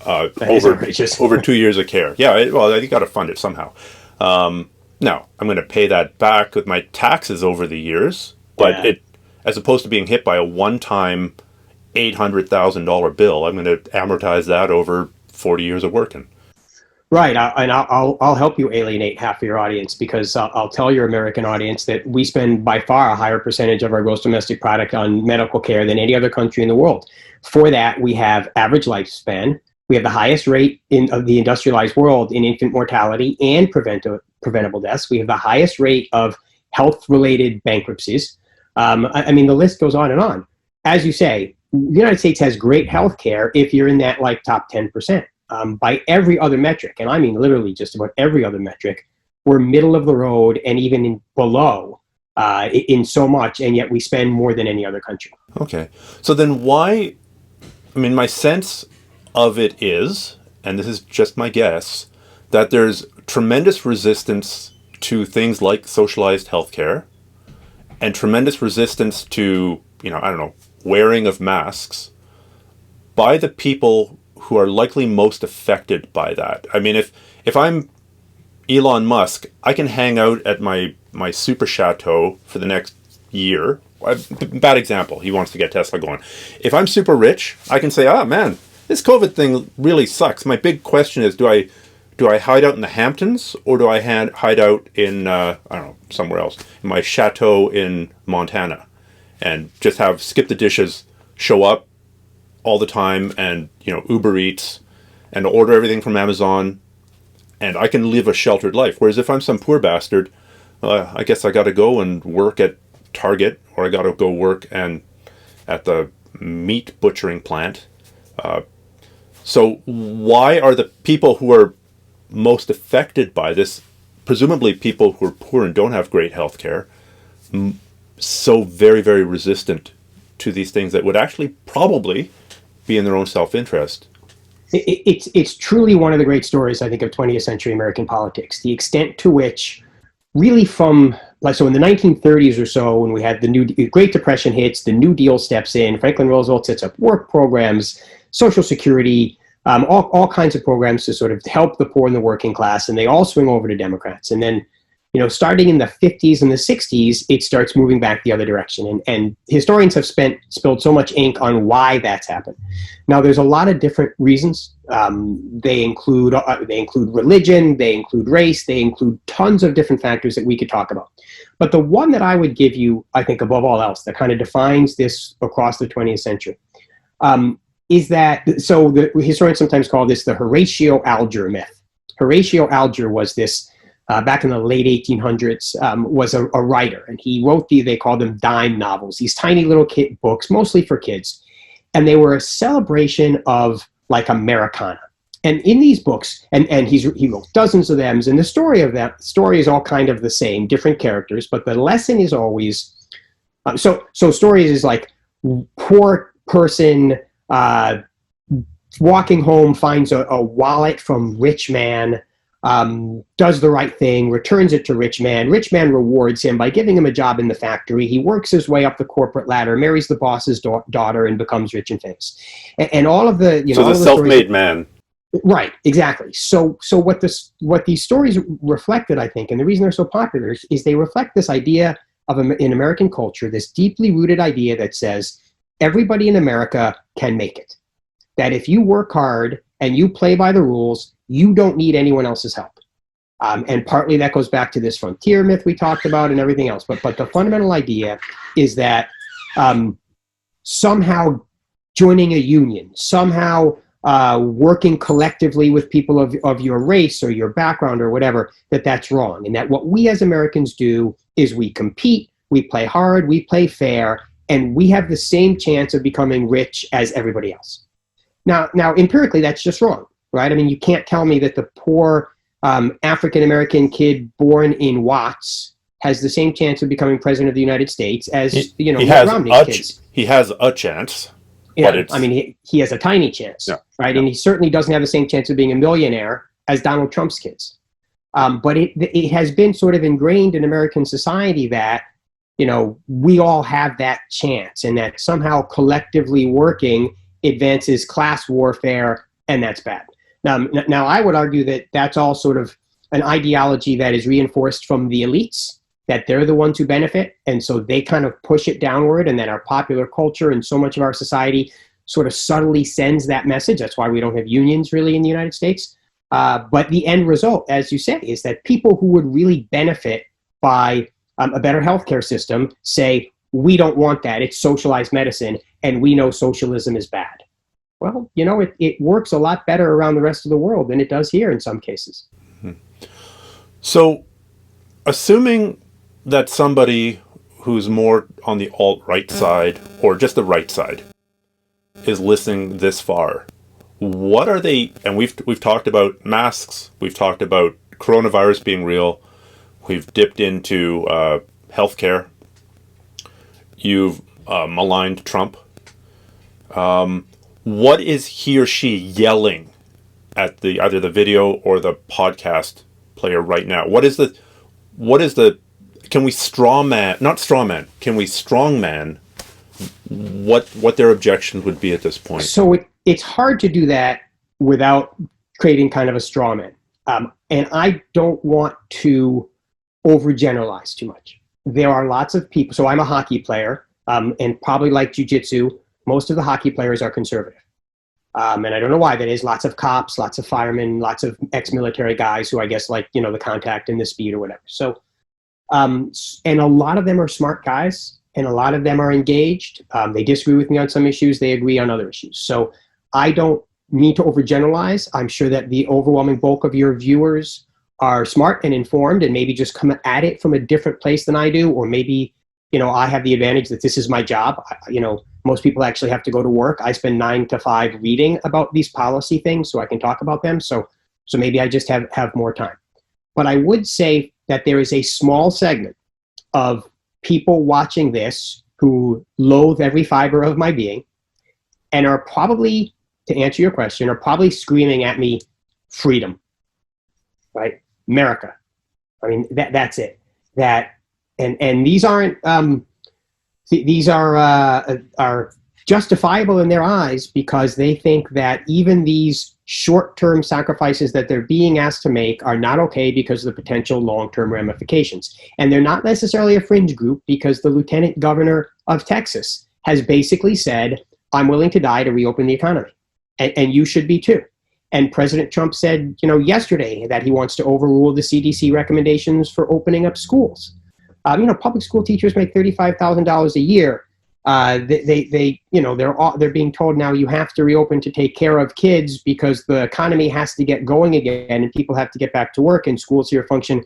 over 2 years of care. Yeah, you got to fund it somehow. Now, I'm going to pay that back with my taxes over the years, but as opposed to being hit by a one-time $800,000 bill, I'm going to amortize that over 40 years of working. Right, and I'll help you alienate half of your audience, because I'll tell your American audience that we spend by far a higher percentage of our gross domestic product on medical care than any other country in the world. For that, we have average lifespan. We have the highest rate of the industrialized world in infant mortality and preventable deaths. We have the highest rate of health-related bankruptcies. The list goes on and on. As you say, the United States has great health care if you're in that top 10%. By every other metric, and I mean literally just about every other metric, we're middle of the road and even below in so much, and yet we spend more than any other country. Okay. So then why, my sense of it is, and this is just my guess, that there's tremendous resistance to things like socialized healthcare and tremendous resistance to, wearing of masks by the people who are likely most affected by that. I mean, if I'm Elon Musk, I can hang out at my super chateau for the next year. Bad example. He wants to get Tesla going. If I'm super rich, I can say, "Ah, man, this COVID thing really sucks. My big question is, do I hide out in the Hamptons, or do I hide out in I don't know, somewhere else, in my chateau in Montana, and just have skip the dishes, show up all the time, and Uber Eats, and order everything from Amazon, and I can live a sheltered life." Whereas if I'm some poor bastard, I guess I got to go and work at Target, or I got to go work at the meat butchering plant. So why are the people who are most affected by this, presumably people who are poor and don't have great health care, so very, very resistant to these things that would actually probably be in their own self-interest? It's truly one of the great stories, I think, of 20th century American politics. The extent to which, really so in the 1930s or so, when we had the Great Depression hits, the New Deal steps in, Franklin Roosevelt sets up work programs, Social Security, all kinds of programs to sort of help the poor and the working class, and they all swing over to Democrats. And then, starting in the 50s and the 60s, it starts moving back the other direction. And historians have spilled so much ink on why that's happened. Now, there's a lot of different reasons. They include religion, they include race, they include tons of different factors that we could talk about. But the one that I would give you, I think, above all else, that kind of defines this across the 20th century, is that, so the historians sometimes call this the Horatio Alger myth. Horatio Alger was this, back in the late 1800s, was a writer, and he wrote they called them dime novels, these tiny little books, mostly for kids. And they were a celebration of like Americana. And in these books, and he wrote dozens of them, and the story is all kind of the same, different characters, but the lesson is always, so stories is like poor person walking home, finds a wallet from rich man, does the right thing, returns it to rich man rewards him by giving him a job in the factory. He works his way up the corporate ladder, marries the boss's daughter, and becomes rich and famous. And all of the, so the self-made man. Right, exactly. So what these stories reflected, I think, and the reason they're so popular is they reflect this idea of in American culture, this deeply rooted idea that says everybody in America can make it. That if you work hard and you play by the rules, you don't need anyone else's help. And partly that goes back to this frontier myth we talked about and everything else. But the fundamental idea is that somehow joining a union, somehow working collectively with people of your race or your background or whatever, that's wrong. And that what we as Americans do is we compete, we play hard, we play fair, and we have the same chance of becoming rich as everybody else. Now, empirically, that's just wrong, right? I mean, you can't tell me that the poor African-American kid born in Watts has the same chance of becoming president of the United States as, Mitt Romney's kids. He has a chance. Yeah, I mean, he has a tiny chance, right? Yeah. And he certainly doesn't have the same chance of being a millionaire as Donald Trump's kids. But it has been sort of ingrained in American society that, we all have that chance, and that somehow collectively working advances class warfare, and that's bad. Now, I would argue that that's all sort of an ideology that is reinforced from the elites, that they're the ones who benefit, and so they kind of push it downward, and that our popular culture and so much of our society sort of subtly sends that message. That's why we don't have unions really in the United States. But the end result, as you say, is that people who would really benefit by a better healthcare system say, we don't want that, it's socialized medicine, and we know socialism is bad. Well, it works a lot better around the rest of the world than it does here in some cases. Mm-hmm. So, assuming that somebody who's more on the alt-right side, or just the right side, is listening this far, what are they, and we've talked about masks, we've talked about coronavirus being real, we've dipped into healthcare, you've maligned Trump. What is he or she yelling at either the video or the podcast player right now? What is the can we strongman what their objections would be at this point. So it's hard to do that without creating kind of a straw man. And I don't want to overgeneralize too much. There are lots of people. So I'm a hockey player, and probably like jiu-jitsu, most of the hockey players are conservative. And I don't know why that is. Lots of cops, lots of firemen, lots of ex-military guys who I guess like, the contact and the speed or whatever. So, and a lot of them are smart guys, and a lot of them are engaged. They disagree with me on some issues. They agree on other issues. So I don't need to overgeneralize. I'm sure that the overwhelming bulk of your viewers are smart and informed and maybe just come at it from a different place than I do, or maybe, I have the advantage that this is my job. Most people actually have to go to work. I spend 9 to 5 reading about these policy things so I can talk about them. So maybe I just have more time. But I would say that there is a small segment of people watching this who loathe every fiber of my being and are probably, to answer your question, are probably screaming at me, freedom, right? America. I mean, that's it. And these aren't, these are justifiable in their eyes because they think that even these short-term sacrifices that they're being asked to make are not okay because of the potential long-term ramifications. And they're not necessarily a fringe group because the lieutenant governor of Texas has basically said, I'm willing to die to reopen the economy. And you should be too. And President Trump said, yesterday that he wants to overrule the CDC recommendations for opening up schools. Public school teachers make $35,000 a year. They're being told now you have to reopen to take care of kids because the economy has to get going again and people have to get back to work, and schools here function,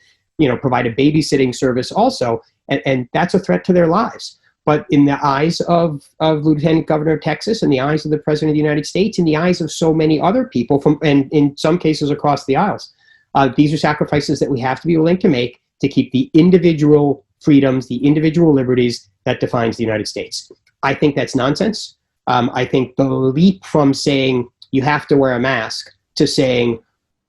provide a babysitting service also. And that's a threat to their lives. But in the eyes of Lieutenant Governor of Texas, in the eyes of the President of the United States, in the eyes of so many other people and in some cases across the aisles, these are sacrifices that we have to be willing to make to keep the individual freedoms, the individual liberties that defines the United States. I think that's nonsense. I think the leap from saying you have to wear a mask to saying,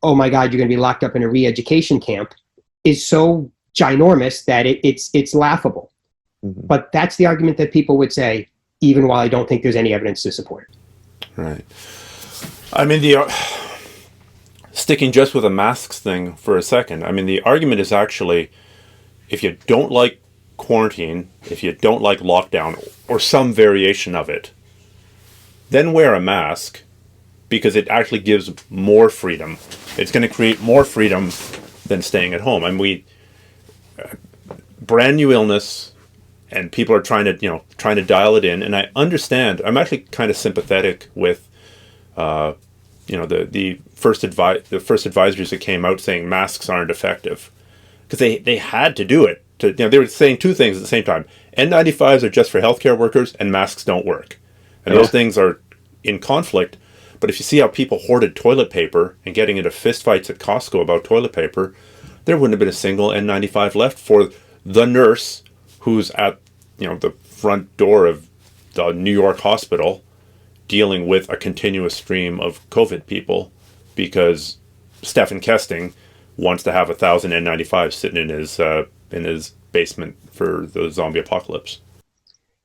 oh my God, you're going to be locked up in a re-education camp is so ginormous that it's laughable. Mm-hmm. But that's the argument that people would say, even while I don't think there's any evidence to support it. Right. I mean, sticking just with the masks thing for a second, I mean, the argument is actually, if you don't like quarantine, if you don't like lockdown or some variation of it, then wear a mask because it actually gives more freedom. It's going to create more freedom than staying at home. I mean, brand new illness, and people are trying to dial it in. And I understand. I'm actually kind of sympathetic with, the first advisories that came out saying masks aren't effective. Because they had to do it. They were saying two things at the same time. N95s are just for healthcare workers, and masks don't work. And those things are in conflict. But if you see how people hoarded toilet paper and getting into fistfights at Costco about toilet paper, there wouldn't have been a single N95 left for the nurse who's at the front door of the New York hospital dealing with a continuous stream of COVID people because Stephan wants to have 1,000 N95s sitting in his basement for the zombie apocalypse.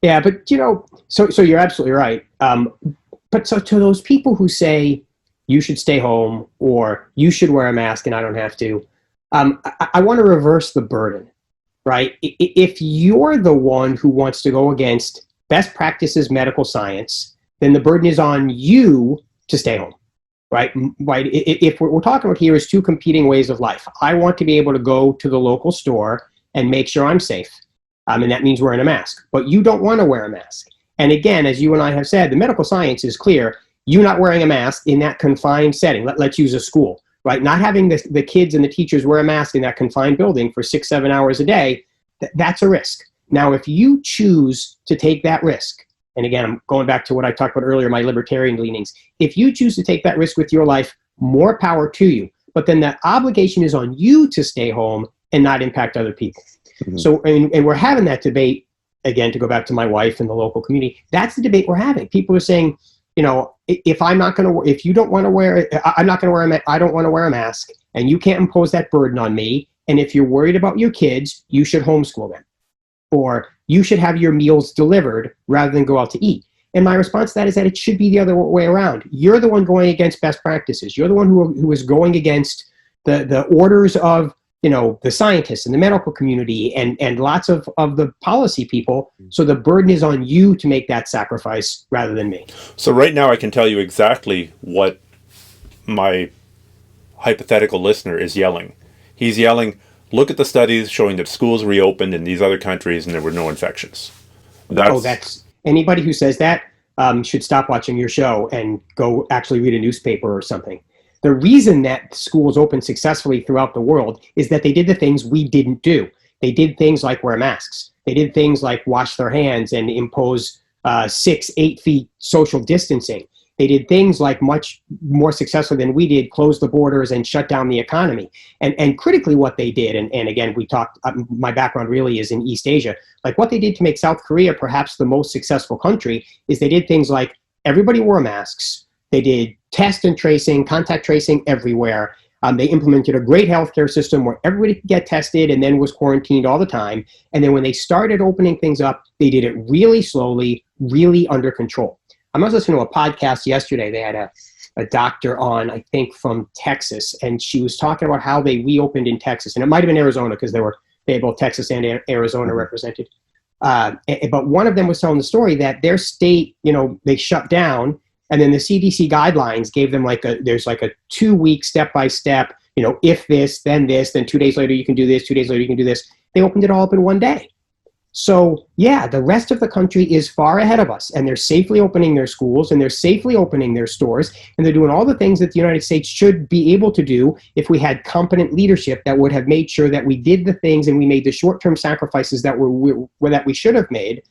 Yeah, but so you're absolutely right. But so to those people who say you should stay home or you should wear a mask and I don't have to, I want to reverse the burden, right? If you're the one who wants to go against best practices medical science, then the burden is on you to stay home. Right. If we're talking about here is two competing ways of life. I want to be able to go to the local store and make sure I'm safe. And that means wearing a mask. But you don't want to wear a mask. And again, as you and I have said, the medical science is clear. You not wearing a mask in that confined setting, let's use a school, right? Not having the kids and the teachers wear a mask in that confined building for 6-7 hours a day, that's a risk. Now, if you choose to take that risk, and again, I'm going back to what I talked about earlier, my libertarian leanings. If you choose to take that risk with your life, more power to you. But then the obligation is on you to stay home and not impact other people. Mm-hmm. So, and we're having that debate, again, to go back to my wife and the local community, that's the debate we're having. People are saying, if you don't want to wear, I'm not going to wear I don't want to wear a mask, and you can't impose that burden on me. And if you're worried about your kids, you should homeschool them. or you should have your meals delivered rather than go out to eat. And my response to that is that it should be the other way around. You're the one going against best practices. You're the one who is going against the orders of, the scientists and the medical community and lots of the policy people. So the burden is on you to make that sacrifice rather than me. So right now I can tell you exactly what my hypothetical listener is yelling. He's yelling, look at the studies showing that schools reopened in these other countries and there were no infections. That's anybody who says that should stop watching your show and go actually read a newspaper or something. The reason that schools opened successfully throughout the world is that they did the things we didn't do. They did things like wear masks. They did things like wash their hands and impose 6-8 feet social distancing. They did things like much more successfully than we did, close the borders and shut down the economy. And critically what they did, and again, we talked, my background really is in East Asia, like what they did to make South Korea perhaps the most successful country is they did things like everybody wore masks. They did test and tracing, contact tracing everywhere. They implemented a great healthcare system where everybody could get tested and then was quarantined all the time. And then when they started opening things up, they did it really slowly, really under control. I was listening to a podcast yesterday. They had a doctor on, I think, from Texas, and she was talking about how they reopened in Texas. And it might have been Arizona because they had both Texas and Arizona represented. But one of them was telling the story that their state, they shut down, and then the CDC guidelines gave them there's a 2-week step-by-step, if this, then 2 days later you can do this, 2 days later you can do this. They opened it all up in one day. So yeah, the rest of the country is far ahead of us, and they're safely opening their schools and they're safely opening their stores, and they're doing all the things that the United States should be able to do if we had competent leadership that would have made sure that we did the things and we made the short-term sacrifices that that we should have made,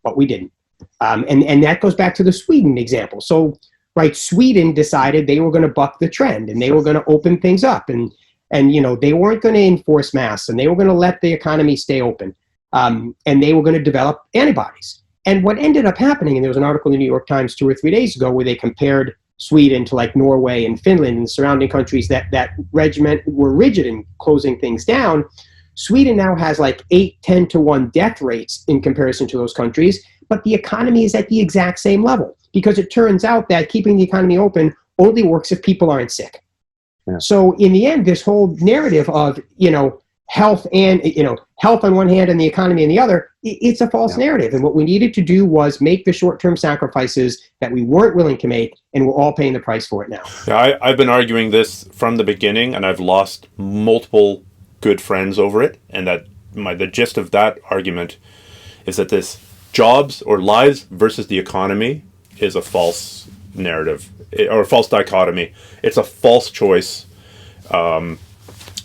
but we didn't. And that goes back to the Sweden example. So, right, Sweden decided they were going to buck the trend and they were going to open things up, and they weren't going to enforce masks, and they were going to let the economy stay open. And they were going to develop antibodies. And what ended up happening, and there was an article in the New York Times 2 or 3 days ago where they compared Sweden to Norway and Finland and surrounding countries that regiment were rigid in closing things down. Sweden now has 8-10 to 1 death rates in comparison to those countries, but the economy is at the exact same level because it turns out that keeping the economy open only works if people aren't sick. Yeah. So in the end, this whole narrative of, health and health on one hand and the economy on the other, it's a false narrative. And what we needed to do was make the short-term sacrifices that we weren't willing to make, and we're all paying the price for it now. Yeah, I've been arguing this from the beginning, and I've lost multiple good friends over it. And the gist of that argument is that this jobs or lives versus the economy is a false narrative or a false dichotomy. It's a false choice.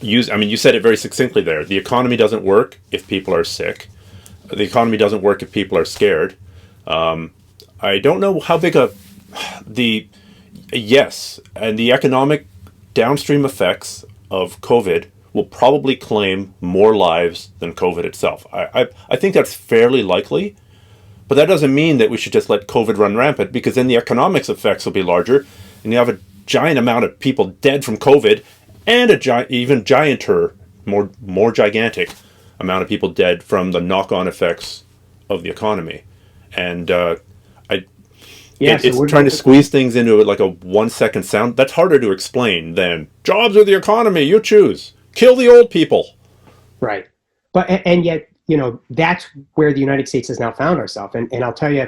You said it very succinctly there. The economy doesn't work if people are sick. The economy doesn't work if people are scared. I don't know how big and the economic downstream effects of COVID will probably claim more lives than COVID itself. I think that's fairly likely, but that doesn't mean that we should just let COVID run rampant, because then the economics effects will be larger, and you have a giant amount of people dead from COVID, and even giganter, more gigantic amount of people dead from the knock-on effects of the economy. And it's trying to squeeze things into a 1-second sound. That's harder to explain than jobs or the economy. You choose. Kill the old people. Right. But and yet, that's where the United States has now found ourselves. And I'll tell you,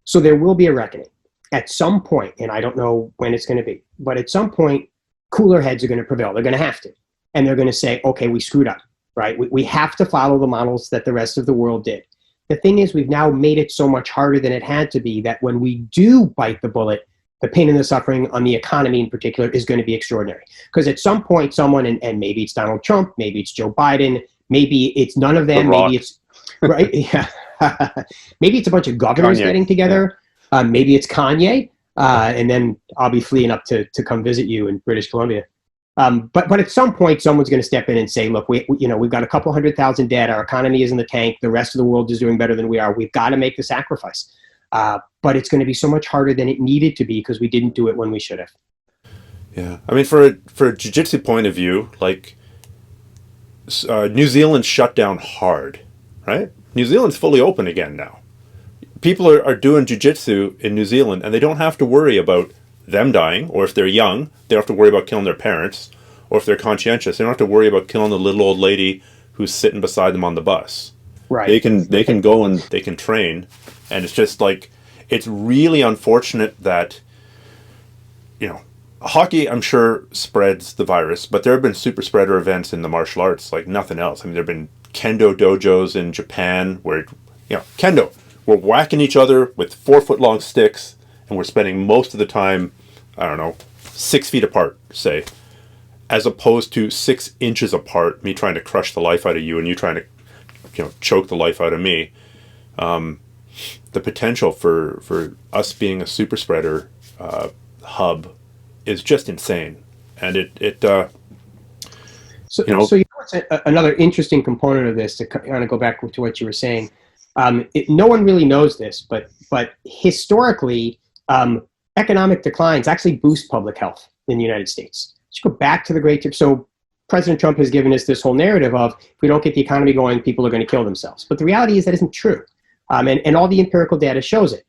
so there will be a reckoning at some point, and I don't know when it's going to be, but at some point, cooler heads are going to prevail. They're going to have to. And they're going to say, okay, we screwed up, right? We have to follow the models that the rest of the world did. The thing is, we've now made it so much harder than it had to be that when we do bite the bullet, the pain and the suffering on the economy in particular is going to be extraordinary. Because at some point, someone, and maybe it's Donald Trump, maybe it's Joe Biden, maybe it's none of them, maybe it's, right? Yeah. Maybe it's a bunch of governors getting together. Yeah. Maybe it's Kanye. And then I'll be fleeing up to come visit you in British Columbia. But at some point, someone's going to step in and say, look, we've got a couple 100,000 dead. Our economy is in the tank. The rest of the world is doing better than we are. We've got to make the sacrifice. But it's going to be so much harder than it needed to be because we didn't do it when we should have. Yeah. I mean, for a jiu-jitsu point of view, New Zealand shut down hard, right? New Zealand's fully open again now. People are doing jiu-jitsu in New Zealand, and they don't have to worry about them dying, or if they're young, they don't have to worry about killing their parents, or if they're conscientious, they don't have to worry about killing the little old lady who's sitting beside them on the bus. Right. They can go and they can train, and it's just like, it's really unfortunate that, hockey, I'm sure, spreads the virus, but there have been super spreader events in the martial arts like nothing else. I mean, there have been kendo dojos in Japan where, kendo, we're whacking each other with 4-foot-long sticks, and we're spending most of the time, 6 feet apart, say, as opposed to 6 inches apart, me trying to crush the life out of you and you trying to, choke the life out of me. The potential for us being a super spreader hub is just insane, and what's another interesting component of this, to kind of go back to what you were saying. No one really knows this, but historically, economic declines actually boost public health in the United States. Let's go back to the Great Depression. So President Trump has given us this whole narrative of, if we don't get the economy going, people are going to kill themselves. But the reality is that isn't true, and all the empirical data shows it.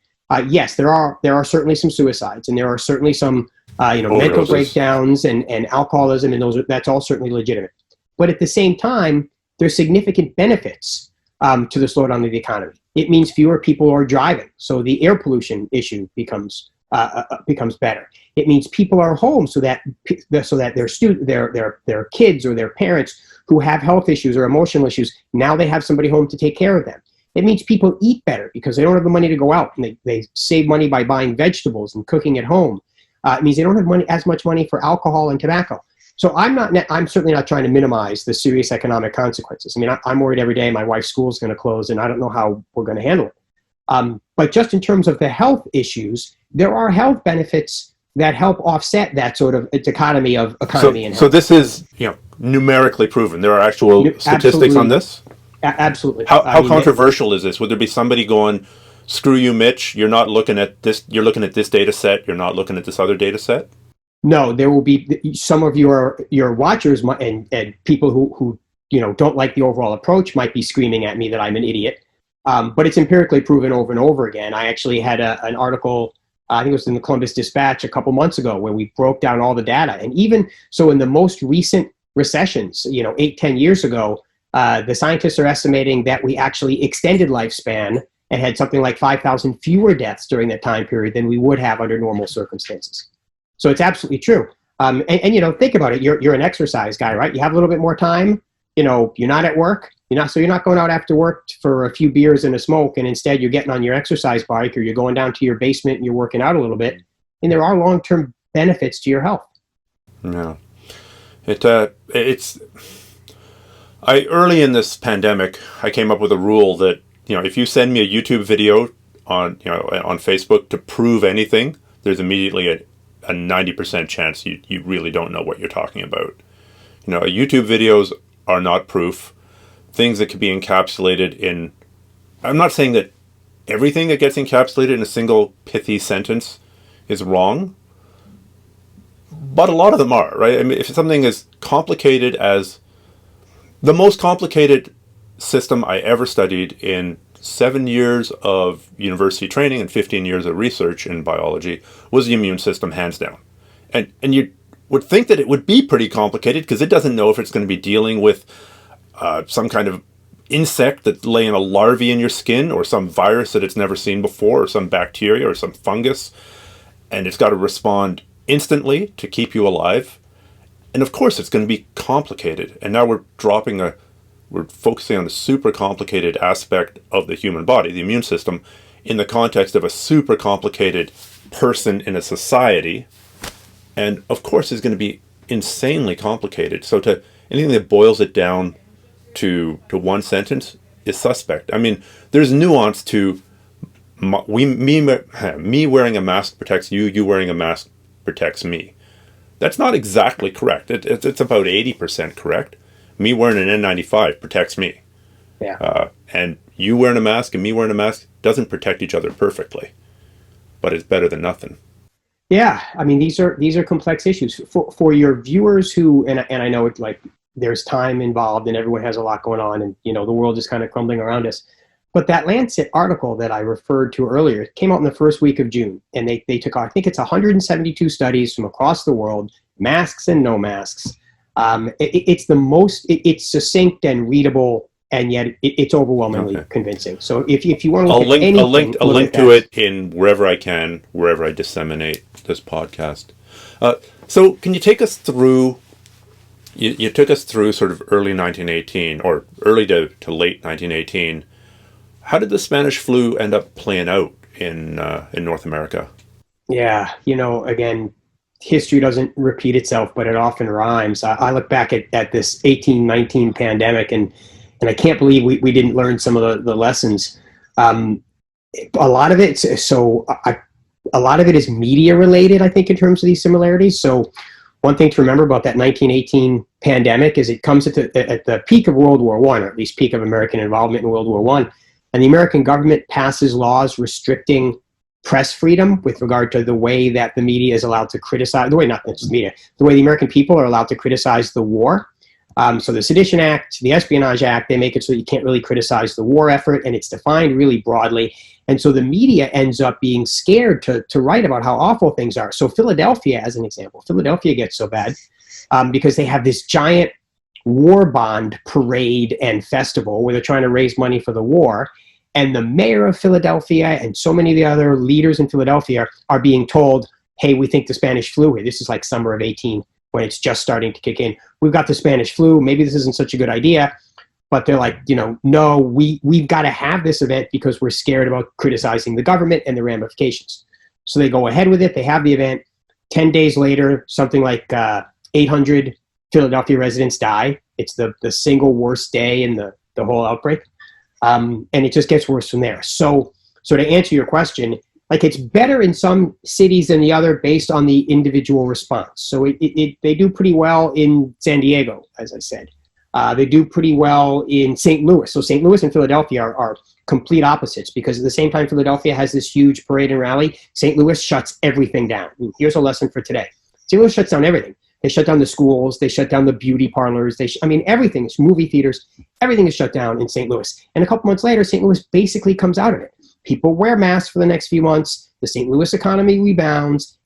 Yes, there are certainly some suicides, and there are certainly some mental breakdowns and alcoholism, and that's all certainly legitimate. But at the same time, there's significant benefits to the slowdown of the economy. It means fewer people are driving, so the air pollution issue becomes better. It means people are home, so that their kids or their parents who have health issues or emotional issues, now they have somebody home to take care of them. It means people eat better because they don't have the money to go out, and they save money by buying vegetables and cooking at home. It means they don't have as much money for alcohol and tobacco. So I'm certainly not trying to minimize the serious economic consequences. I mean, I'm worried every day my wife's school is going to close, and I don't know how we're going to handle it. But just in terms of the health issues, there are health benefits that help offset that sort of dichotomy of economy and health. So this is numerically proven. There are actual statistics on this? Absolutely. How controversial is this? Would there be somebody going, screw you, Mitch, you're not looking at this, you're looking at this data set, you're not looking at this other data set? No, there will be some of your watchers and people who don't like the overall approach might be screaming at me that I'm an idiot. But it's empirically proven over and over again. I actually had an article, I think it was in the Columbus Dispatch a couple months ago, where we broke down all the data. And even so, in the most recent recessions, 8-10 years ago, the scientists are estimating that we actually extended lifespan and had something like 5,000 fewer deaths during that time period than we would have under normal circumstances. So it's absolutely true. And think about it. You're an exercise guy, right? You have a little bit more time. You're not at work. You're not going out after work for a few beers and a smoke, and instead you're getting on your exercise bike, or you're going down to your basement and you're working out a little bit. And there are long-term benefits to your health. Yeah. Early in this pandemic, I came up with a rule that, if you send me a YouTube video on Facebook to prove anything, there's immediately a 90% chance you really don't know what you're talking about. YouTube videos are not proof. Things that could be encapsulated in, I'm not saying that everything that gets encapsulated in a single pithy sentence is wrong, but a lot of them are, right? I mean, if something as complicated as the most complicated system I ever studied in 7 years of university training and 15 years of research in biology was the immune system, hands down. And you would think that it would be pretty complicated because it doesn't know if it's going to be dealing with some kind of insect that's laying a larvae in your skin, or some virus that it's never seen before, or some bacteria or some fungus. And it's got to respond instantly to keep you alive. And of course, it's going to be complicated. And now we're focusing on the super complicated aspect of the human body, the immune system, in the context of a super complicated person in a society. And of course, it's going to be insanely complicated. So anything that boils it down to one sentence is suspect. I mean, there's nuance to me wearing a mask protects you, you wearing a mask protects me. That's not exactly correct. It's about 80% correct. Me wearing an N95 protects me. Yeah. And you wearing a mask and me wearing a mask doesn't protect each other perfectly, but it's better than nothing. Yeah, I mean, these are complex issues for your viewers who, and I know it's like there's time involved and everyone has a lot going on, and the world is kind of crumbling around us. But that Lancet article that I referred to earlier came out in the first week of June, and they took, I think it's 172 studies from across the world, masks and no masks. It's succinct and readable, and yet it's overwhelmingly convincing. So if you want to look at anything, I'll link to it in wherever I disseminate this podcast. So can you take us through? You took us through sort of early 1918 or early to late 1918. How did the Spanish flu end up playing out in North America? Yeah, again, history doesn't repeat itself, but it often rhymes. I look back at this 1819 pandemic, and I can't believe we didn't learn some of the lessons. A lot of it is media related, I think, in terms of these similarities. So one thing to remember about that 1918 pandemic is it comes at the peak of World War I, or at least peak of American involvement in World War I. And the American government passes laws restricting press freedom with regard to the way that the media is allowed to criticize, the way the American people are allowed to criticize the war. So the Sedition Act, the Espionage Act, they make it so you can't really criticize the war effort, and it's defined really broadly. And so the media ends up being scared to write about how awful things are. So Philadelphia, as an example, Philadelphia gets so bad because they have this giant war bond parade and festival where they're trying to raise money for the war. And the mayor of Philadelphia and so many of the other leaders in Philadelphia are being told, hey, we think the Spanish flu here. This is like summer of 18 when it's just starting to kick in. We've got the Spanish flu. Maybe this isn't such a good idea. But they're like, no, we've got to have this event because we're scared about criticizing the government and the ramifications. So they go ahead with it. They have the event. 10 days later, something like 800 Philadelphia residents die. It's the single worst day in the whole outbreak. And it just gets worse from there. So to answer your question, like it's better in some cities than the other based on the individual response. So they do pretty well in San Diego, as I said. They do pretty well in St. Louis. So St. Louis and Philadelphia are complete opposites because at the same time Philadelphia has this huge parade and rally, St. Louis shuts everything down. Here's a lesson for today. St. Louis shuts down everything. They shut down the schools. They shut down the beauty parlors. Everything. Movie theaters. Everything is shut down in St. Louis. And a couple months later, St. Louis basically comes out of it. People wear masks for the next few months. The St. Louis economy rebounds.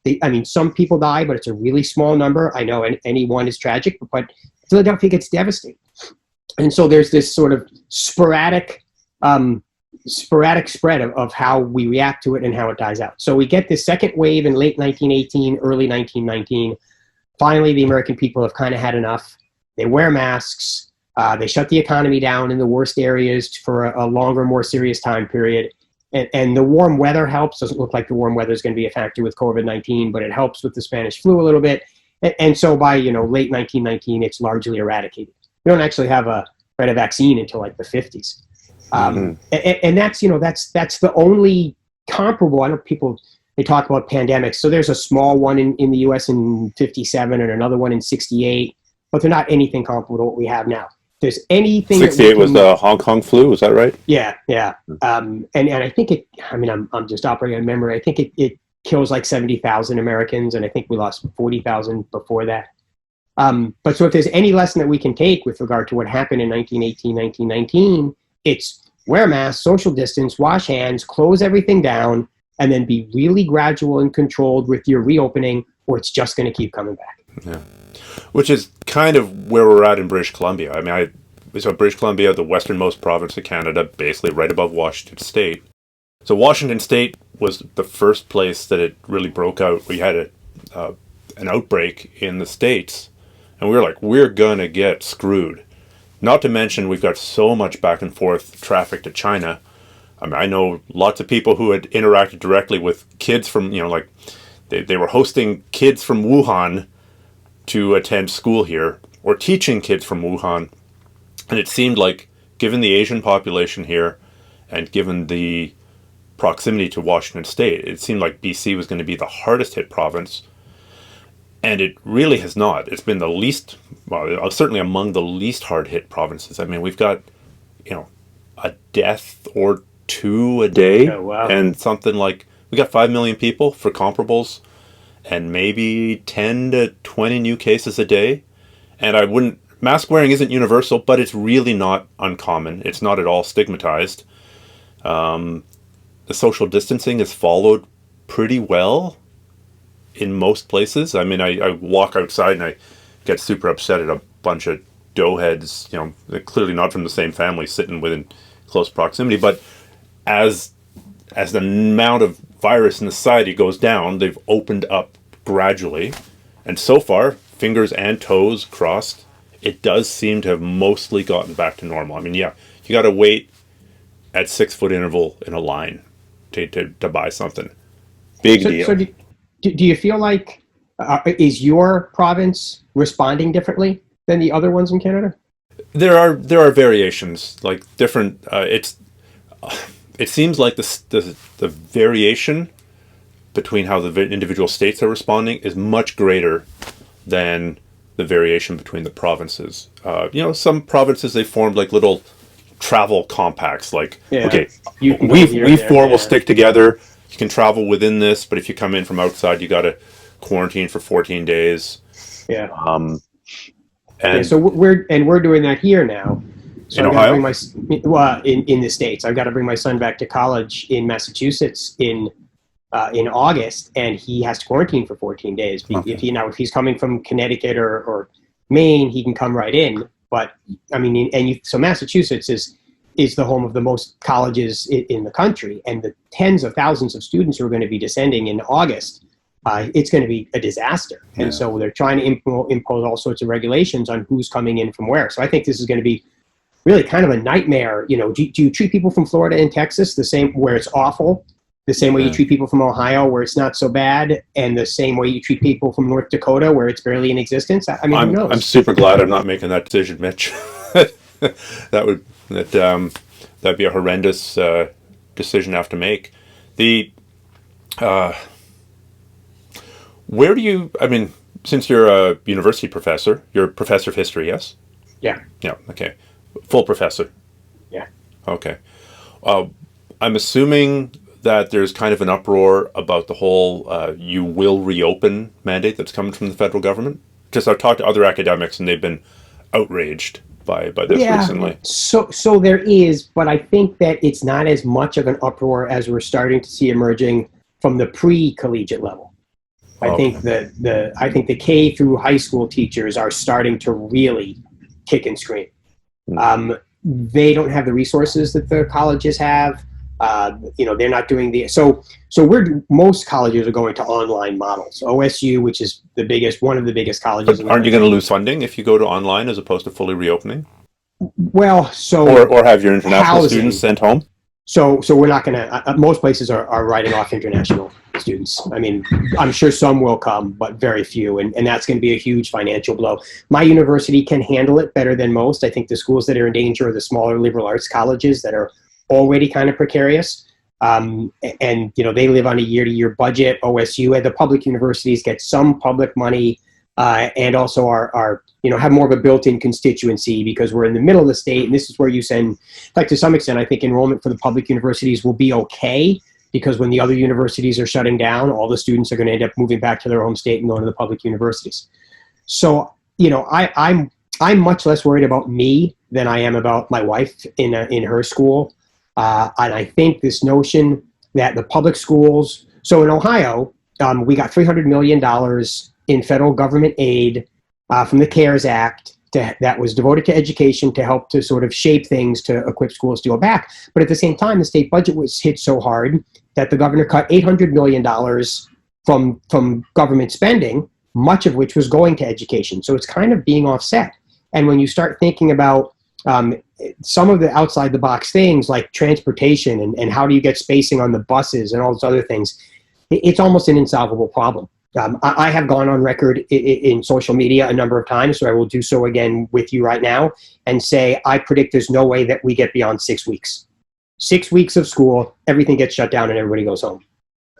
Some people die, but it's a really small number. I know any one is tragic, but Philadelphia gets devastated. And so there's this sort of sporadic spread of how we react to it and how it dies out. So we get this second wave in late 1918, early 1919. Finally, the American people have kind of had enough. They wear masks. They shut the economy down in the worst areas for a longer, more serious time period. And the warm weather helps. Doesn't look like the warm weather is going to be a factor with COVID-19, but it helps with the Spanish flu a little bit. And so by late 1919, it's largely eradicated. We don't actually have a vaccine until like the 50s. And that's the only comparable. I know people, they talk about pandemics. So there's a small one in the U.S. in 57 and another one in 68, but they're not anything comparable to what we have now. If there's anything. 68 was the Hong Kong flu, is that right? Yeah. And I think I'm just operating on memory. I think it kills like 70,000 Americans, and I think we lost 40,000 before that. But so if there's any lesson that we can take with regard to what happened in 1918, 1919, it's wear masks, social distance, wash hands, close everything down, and then be really gradual and controlled with your reopening, or it's just going to keep coming back. Yeah, which is kind of where we're at in British Columbia. So British Columbia, the westernmost province of Canada, basically right above Washington State. So Washington State was the first place that it really broke out. We had an outbreak in the States, and we were like, we're going to get screwed. Not to mention, we've got so much back and forth traffic to China. I know lots of people who had interacted directly with kids from, they were hosting kids from Wuhan to attend school here, or teaching kids from Wuhan. And it seemed like, given the Asian population here, and given the proximity to Washington State, it seemed like BC was going to be the hardest hit province. And it really has not. It's been the least, certainly among the least hard hit provinces. We've got, a death or two a day. Oh, wow. And something like, we got 5 million people for comparables, and maybe 10 to 20 new cases a day. And mask wearing isn't universal, but it's really not uncommon. It's not at all stigmatized. The social distancing is followed pretty well in most places. I mean, I walk outside and I get super upset at a bunch of doughheads, they're clearly not from the same family, sitting within close proximity. But as the amount of virus in the society goes down, they've opened up gradually. And so far, fingers and toes crossed, it does seem to have mostly gotten back to normal. I mean, yeah, you got to wait at 6-foot interval in a line to buy something. Big deal. So do you feel like, is your province responding differently than the other ones in Canada? There are variations, like different. It seems like the variation between how the individual states are responding is much greater than the variation between the provinces. Some provinces, they formed like little travel compacts. Like, okay, we four will stick together. You can travel within this, but if you come in from outside, you got to quarantine for 14 days. Yeah. And so we're doing that here now. So in Ohio? In the States, I've got to bring my son back to college in Massachusetts in August, and he has to quarantine for 14 days. Okay. If he's coming from Connecticut or Maine, he can come right in. But I mean, so Massachusetts is the home of the most colleges in the country, and the tens of thousands of students who are going to be descending in August. It's going to be a disaster. And so they're trying to impose all sorts of regulations on who's coming in from where. So I think this is going to be really kind of a nightmare. Do you treat people from Florida and Texas the same, where it's awful, the same way you treat people from Ohio, where it's not so bad, and the same way you treat people from North Dakota, where it's barely in existence? I mean, who knows? I'm super glad I'm not making that decision, Mitch. That'd be a horrendous decision to have to make. Where do you, since you're a university professor, you're a professor of history, yes? Yeah. Yeah, okay. Full professor? Yeah. Okay. I'm assuming that there's kind of an uproar about the whole you will reopen mandate that's coming from the federal government. Just I've talked to other academics and they've been outraged by this recently. So there is, but I think that it's not as much of an uproar as we're starting to see emerging from the pre-collegiate level. I think the K through high school teachers are starting to really kick and scream. They don't have the resources that the colleges have. They're not doing most colleges are going to online models. OSU, which is one of the biggest colleges. But aren't you going to lose funding if you go to online as opposed to fully reopening? Well, or have your international students sent home? So we're not going to. Most places are writing off international students. I mean, I'm sure some will come, but very few, and that's going to be a huge financial blow. My university can handle it better than most. I think the schools that are in danger are the smaller liberal arts colleges that are already kind of precarious, and they live on a year-to-year budget. OSU and the public universities get some public money, and also are have more of a built-in constituency because we're in the middle of the state, and this is where you send. Like to some extent, I think enrollment for the public universities will be okay because when the other universities are shutting down, all the students are going to end up moving back to their home state and going to the public universities. So I'm much less worried about me than I am about my wife in her school. And I think this notion that the public schools, so in Ohio, we got $300 million in federal government aid from the CARES Act that was devoted to education to help to sort of shape things to equip schools to go back. But at the same time, the state budget was hit so hard that the governor cut $800 million from government spending, much of which was going to education. So it's kind of being offset. And when you start thinking about some of the outside the box things like transportation and how do you get spacing on the buses and all those other things, it's almost an insolvable problem. I have gone on record in social media a number of times, so I will do so again with you right now and say I predict there's no way that we get beyond 6 weeks. 6 weeks of school, everything gets shut down and everybody goes home.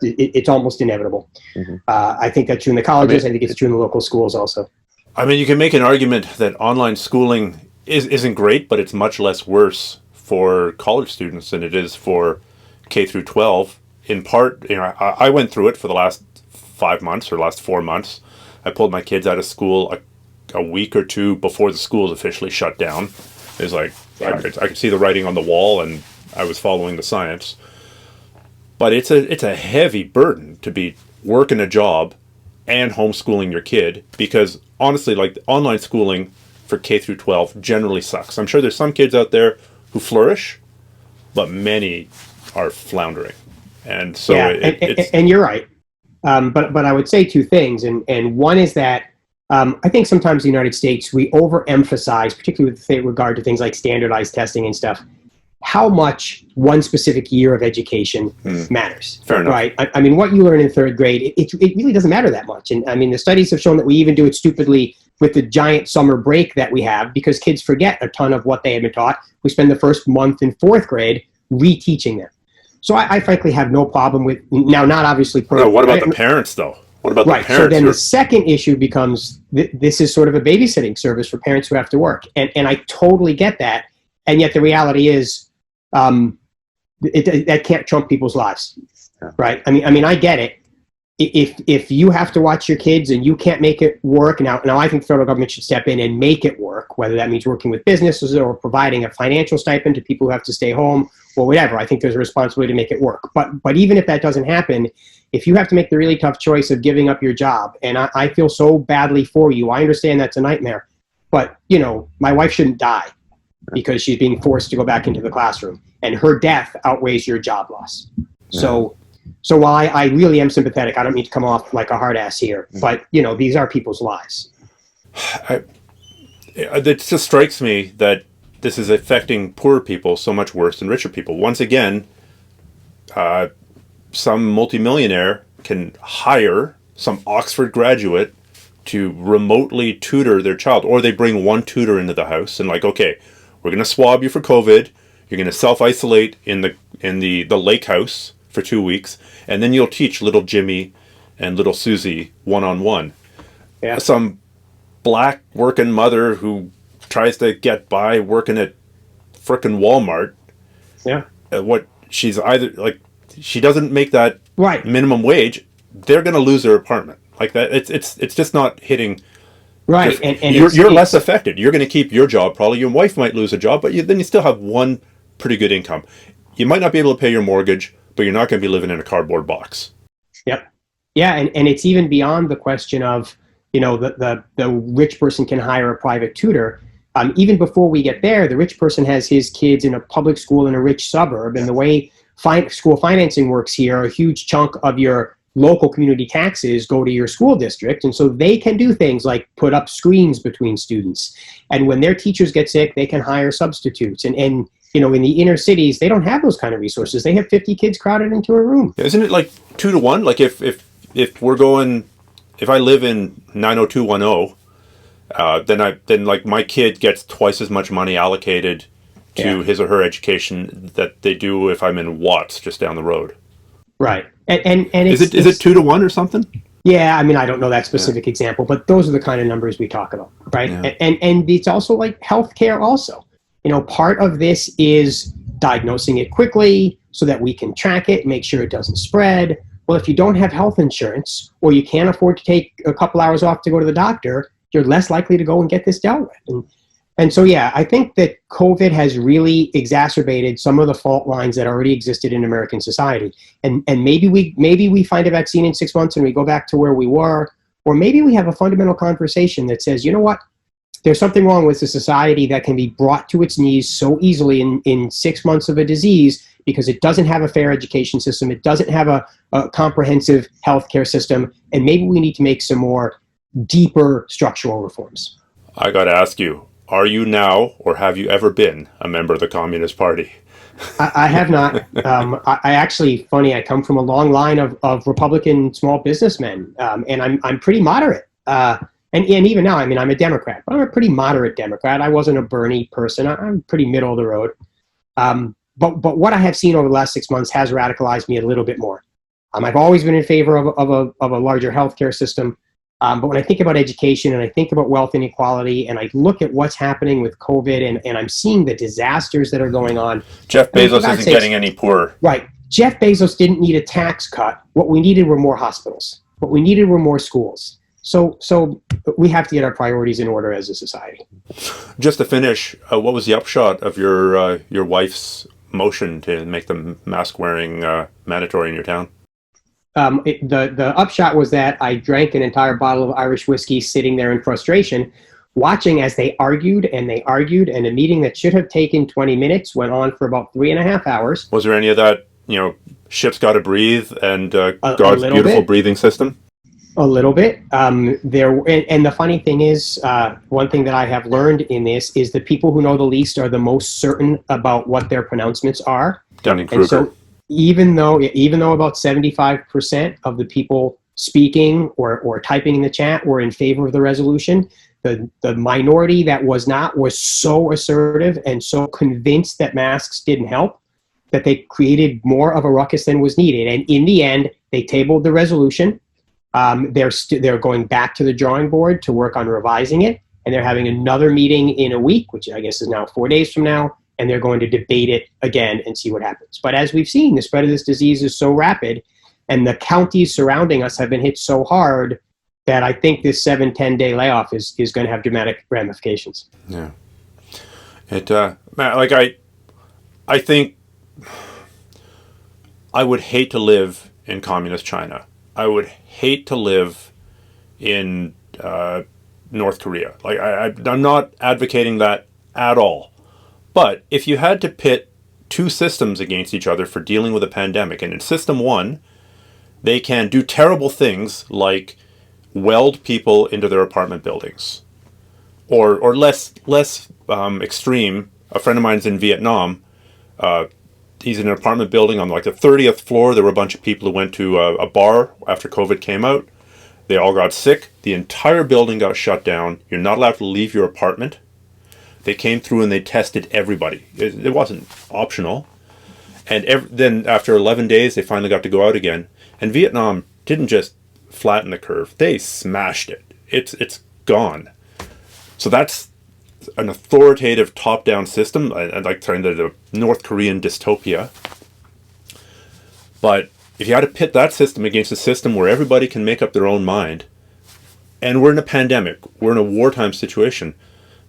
It's almost inevitable. Mm-hmm. I think that's true in the colleges. I think it's true in the local schools also. I mean, you can make an argument that online schooling isn't great, but it's much less worse for college students than it is for K through 12. In part, I went through it for the last 5 months or last 4 months. I pulled my kids out of school a week or two before the schools officially shut down. It was like I could see the writing on the wall, and I was following the science. But it's a heavy burden to be working a job and homeschooling your kid, because honestly, like, online schooling for K through 12 generally sucks. I'm sure there's some kids out there who flourish, but many are floundering. And so and you're right. But I would say two things. And one is that I think sometimes in the United States, we overemphasize, particularly with regard to things like standardized testing and stuff, how much one specific year of education matters. Fair enough. Right? I mean, what you learn in third grade, it really doesn't matter that much. And I mean, the studies have shown that we even do it stupidly with the giant summer break that we have, because kids forget a ton of what they have been taught. We spend the first month in fourth grade reteaching them. So I frankly have no problem with, now not obviously. What about the parents though? What about the parents? So then the second issue becomes, this is sort of a babysitting service for parents who have to work. And I totally get that. And yet the reality is, that can't trump people's lives, right? I mean, I get it. If you have to watch your kids and you can't make it work, now I think the federal government should step in and make it work, whether that means working with businesses or providing a financial stipend to people who have to stay home or whatever. I think there's a responsibility to make it work. But even if that doesn't happen, if you have to make the really tough choice of giving up your job, and I feel so badly for you, I understand that's a nightmare, but my wife shouldn't die because she's being forced to go back into the classroom, and her death outweighs your job loss. Yeah. So while I really am sympathetic, I don't mean to come off like a hard ass here, but these are people's lives. It just strikes me that this is affecting poorer people so much worse than richer people. Once again, some multimillionaire can hire some Oxford graduate to remotely tutor their child, or they bring one tutor into the house and, like, okay, we're going to swab you for COVID. You're going to self-isolate in the lake house for 2 weeks, and then you'll teach little Jimmy and little Susie one-on-one. Yeah. Some black working mother who tries to get by working at frickin' Walmart. Yeah. She's either, like, she doesn't make that minimum wage, they're going to lose their apartment. Like that, it's just not hitting. Right, and you're less affected. You're going to keep your job probably. Your wife might lose a job, but then you still have one pretty good income. You might not be able to pay your mortgage, but you're not going to be living in a cardboard box. Yep. Yeah, and it's even beyond the question of, the rich person can hire a private tutor. Even before we get there, the rich person has his kids in a public school in a rich suburb, and the way school financing works here, a huge chunk of your local community taxes go to your school district, and so they can do things like put up screens between students. And when their teachers get sick, they can hire substitutes. And in the inner cities, they don't have those kind of resources. They have 50 kids crowded into a room. Isn't it like 2 to 1? Like if I live in 90210, then like my kid gets twice as much money allocated to his or her education that they do if I'm in Watts just down the road. Right. And is it 2 to 1 or something? Yeah, I mean, I don't know that specific example, but those are the kind of numbers we talk about, right? Yeah. And it's also like healthcare also. Part of this is diagnosing it quickly so that we can track it, make sure it doesn't spread. Well, if you don't have health insurance, or you can't afford to take a couple hours off to go to the doctor, you're less likely to go and get this dealt with. And so, yeah, I think that COVID has really exacerbated some of the fault lines that already existed in American society. And maybe we find a vaccine in 6 months and we go back to where we were, or maybe we have a fundamental conversation that says, you know what, there's something wrong with the society that can be brought to its knees so easily in 6 months of a disease because it doesn't have a fair education system, it doesn't have a comprehensive healthcare system, and maybe we need to make some more deeper structural reforms. I got to ask you, are you now, or have you ever been, a member of the Communist Party? I have not. I actually, I come from a long line of Republican small businessmen, and I'm pretty moderate. And even now, I mean, I'm a Democrat, but I'm a pretty moderate Democrat. I wasn't a Bernie person. I'm pretty middle of the road. But what I have seen over the last 6 months has radicalized me a little bit more. I've always been in favor of a larger healthcare system. But when I think about education and I think about wealth inequality and I look at what's happening with COVID and I'm seeing the disasters that are going on. Jeff Bezos isn't getting any poorer. Right. Jeff Bezos didn't need a tax cut. What we needed were more hospitals. What we needed were more schools. So we have to get our priorities in order as a society. Just to finish, what was the upshot of your wife's motion to make the mask wearing mandatory in your town? The upshot was that I drank an entire bottle of Irish whiskey sitting there in frustration, watching as they argued, and a meeting that should have taken 20 minutes went on for about 3.5 hours. Was there any of that, ship's got to breathe and God's beautiful breathing system? A little bit. And the funny thing is, one thing that I have learned in this is the people who know the least are the most certain about what their pronouncements are. Dunning-Kruger. And so even though about 75% of the people speaking or typing in the chat were in favor of the resolution, the minority that was not was so assertive and so convinced that masks didn't help that they created more of a ruckus than was needed. And in the end, they tabled the resolution. They're going back to the drawing board to work on revising it, and they're having another meeting in a week, which I guess is now 4 days from now, and they're going to debate it again and see what happens. But as we've seen, the spread of this disease is so rapid, and the counties surrounding us have been hit so hard that I think this 7-10 day layoff is going to have dramatic ramifications. Yeah. I think I would hate to live in communist China. I would hate to live in North Korea. I'm not advocating that at all. But if you had to pit two systems against each other for dealing with a pandemic, and in system one, they can do terrible things like weld people into their apartment buildings, or less extreme. A friend of mine's in Vietnam. He's in an apartment building on the 30th floor. There were a bunch of people who went to a bar after COVID came out. They all got sick. The entire building got shut down. You're not allowed to leave your apartment. They came through and they tested everybody. It wasn't optional. And then after 11 days, they finally got to go out again. And Vietnam didn't just flatten the curve. They smashed it. It's gone. So that's an authoritative top-down system. I like turning to the North Korean dystopia. But if you had to pit that system against a system where everybody can make up their own mind, and we're in a pandemic, we're in a wartime situation,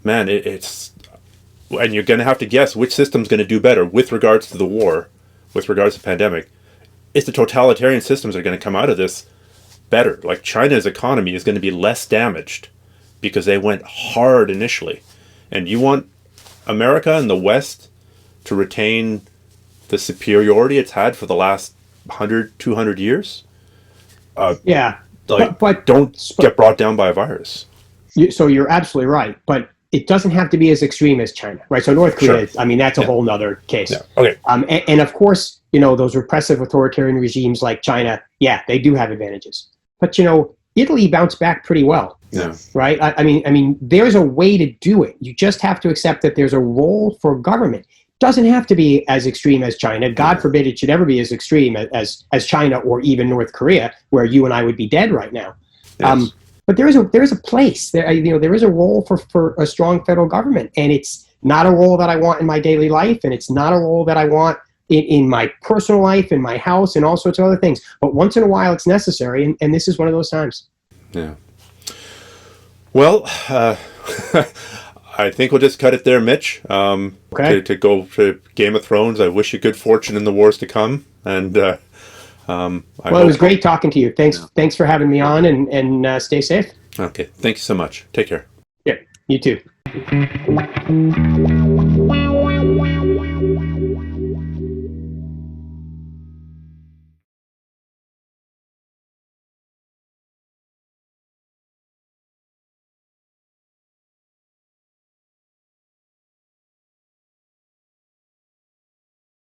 man, and you're going to have to guess which system's going to do better with regards to the war, with regards to the pandemic. It's the totalitarian systems that are going to come out of this better. Like China's economy is going to be less damaged because they went hard initially. And you want America and the West to retain the superiority it's had for the last 100, 200 years? Yeah. But don't get brought down by a virus. So you're absolutely right. But it doesn't have to be as extreme as China, right? So North Korea, sure. I mean, that's a whole nother case. Yeah. Okay. And of course, those repressive authoritarian regimes like China, yeah, they do have advantages. But, Italy bounced back pretty well. Yeah. Right? I mean, there's a way to do it. You just have to accept that there's a role for government. It doesn't have to be as extreme as China. God forbid it should ever be as extreme as China or even North Korea, where you and I would be dead right now. Yes. But there is a place there. There is a role for a strong federal government, and it's not a role that I want in my daily life, and it's not a role that I want in my personal life, in my house, and all sorts of other things. But once in a while, it's necessary, and this is one of those times. Yeah. Well, I think we'll just cut it there, Mitch. Okay. To go to Game of Thrones, I wish you good fortune in the wars to come. And it was great talking to you. Thanks for having me on, and stay safe. Okay. Thank you so much. Take care. Yeah, you too.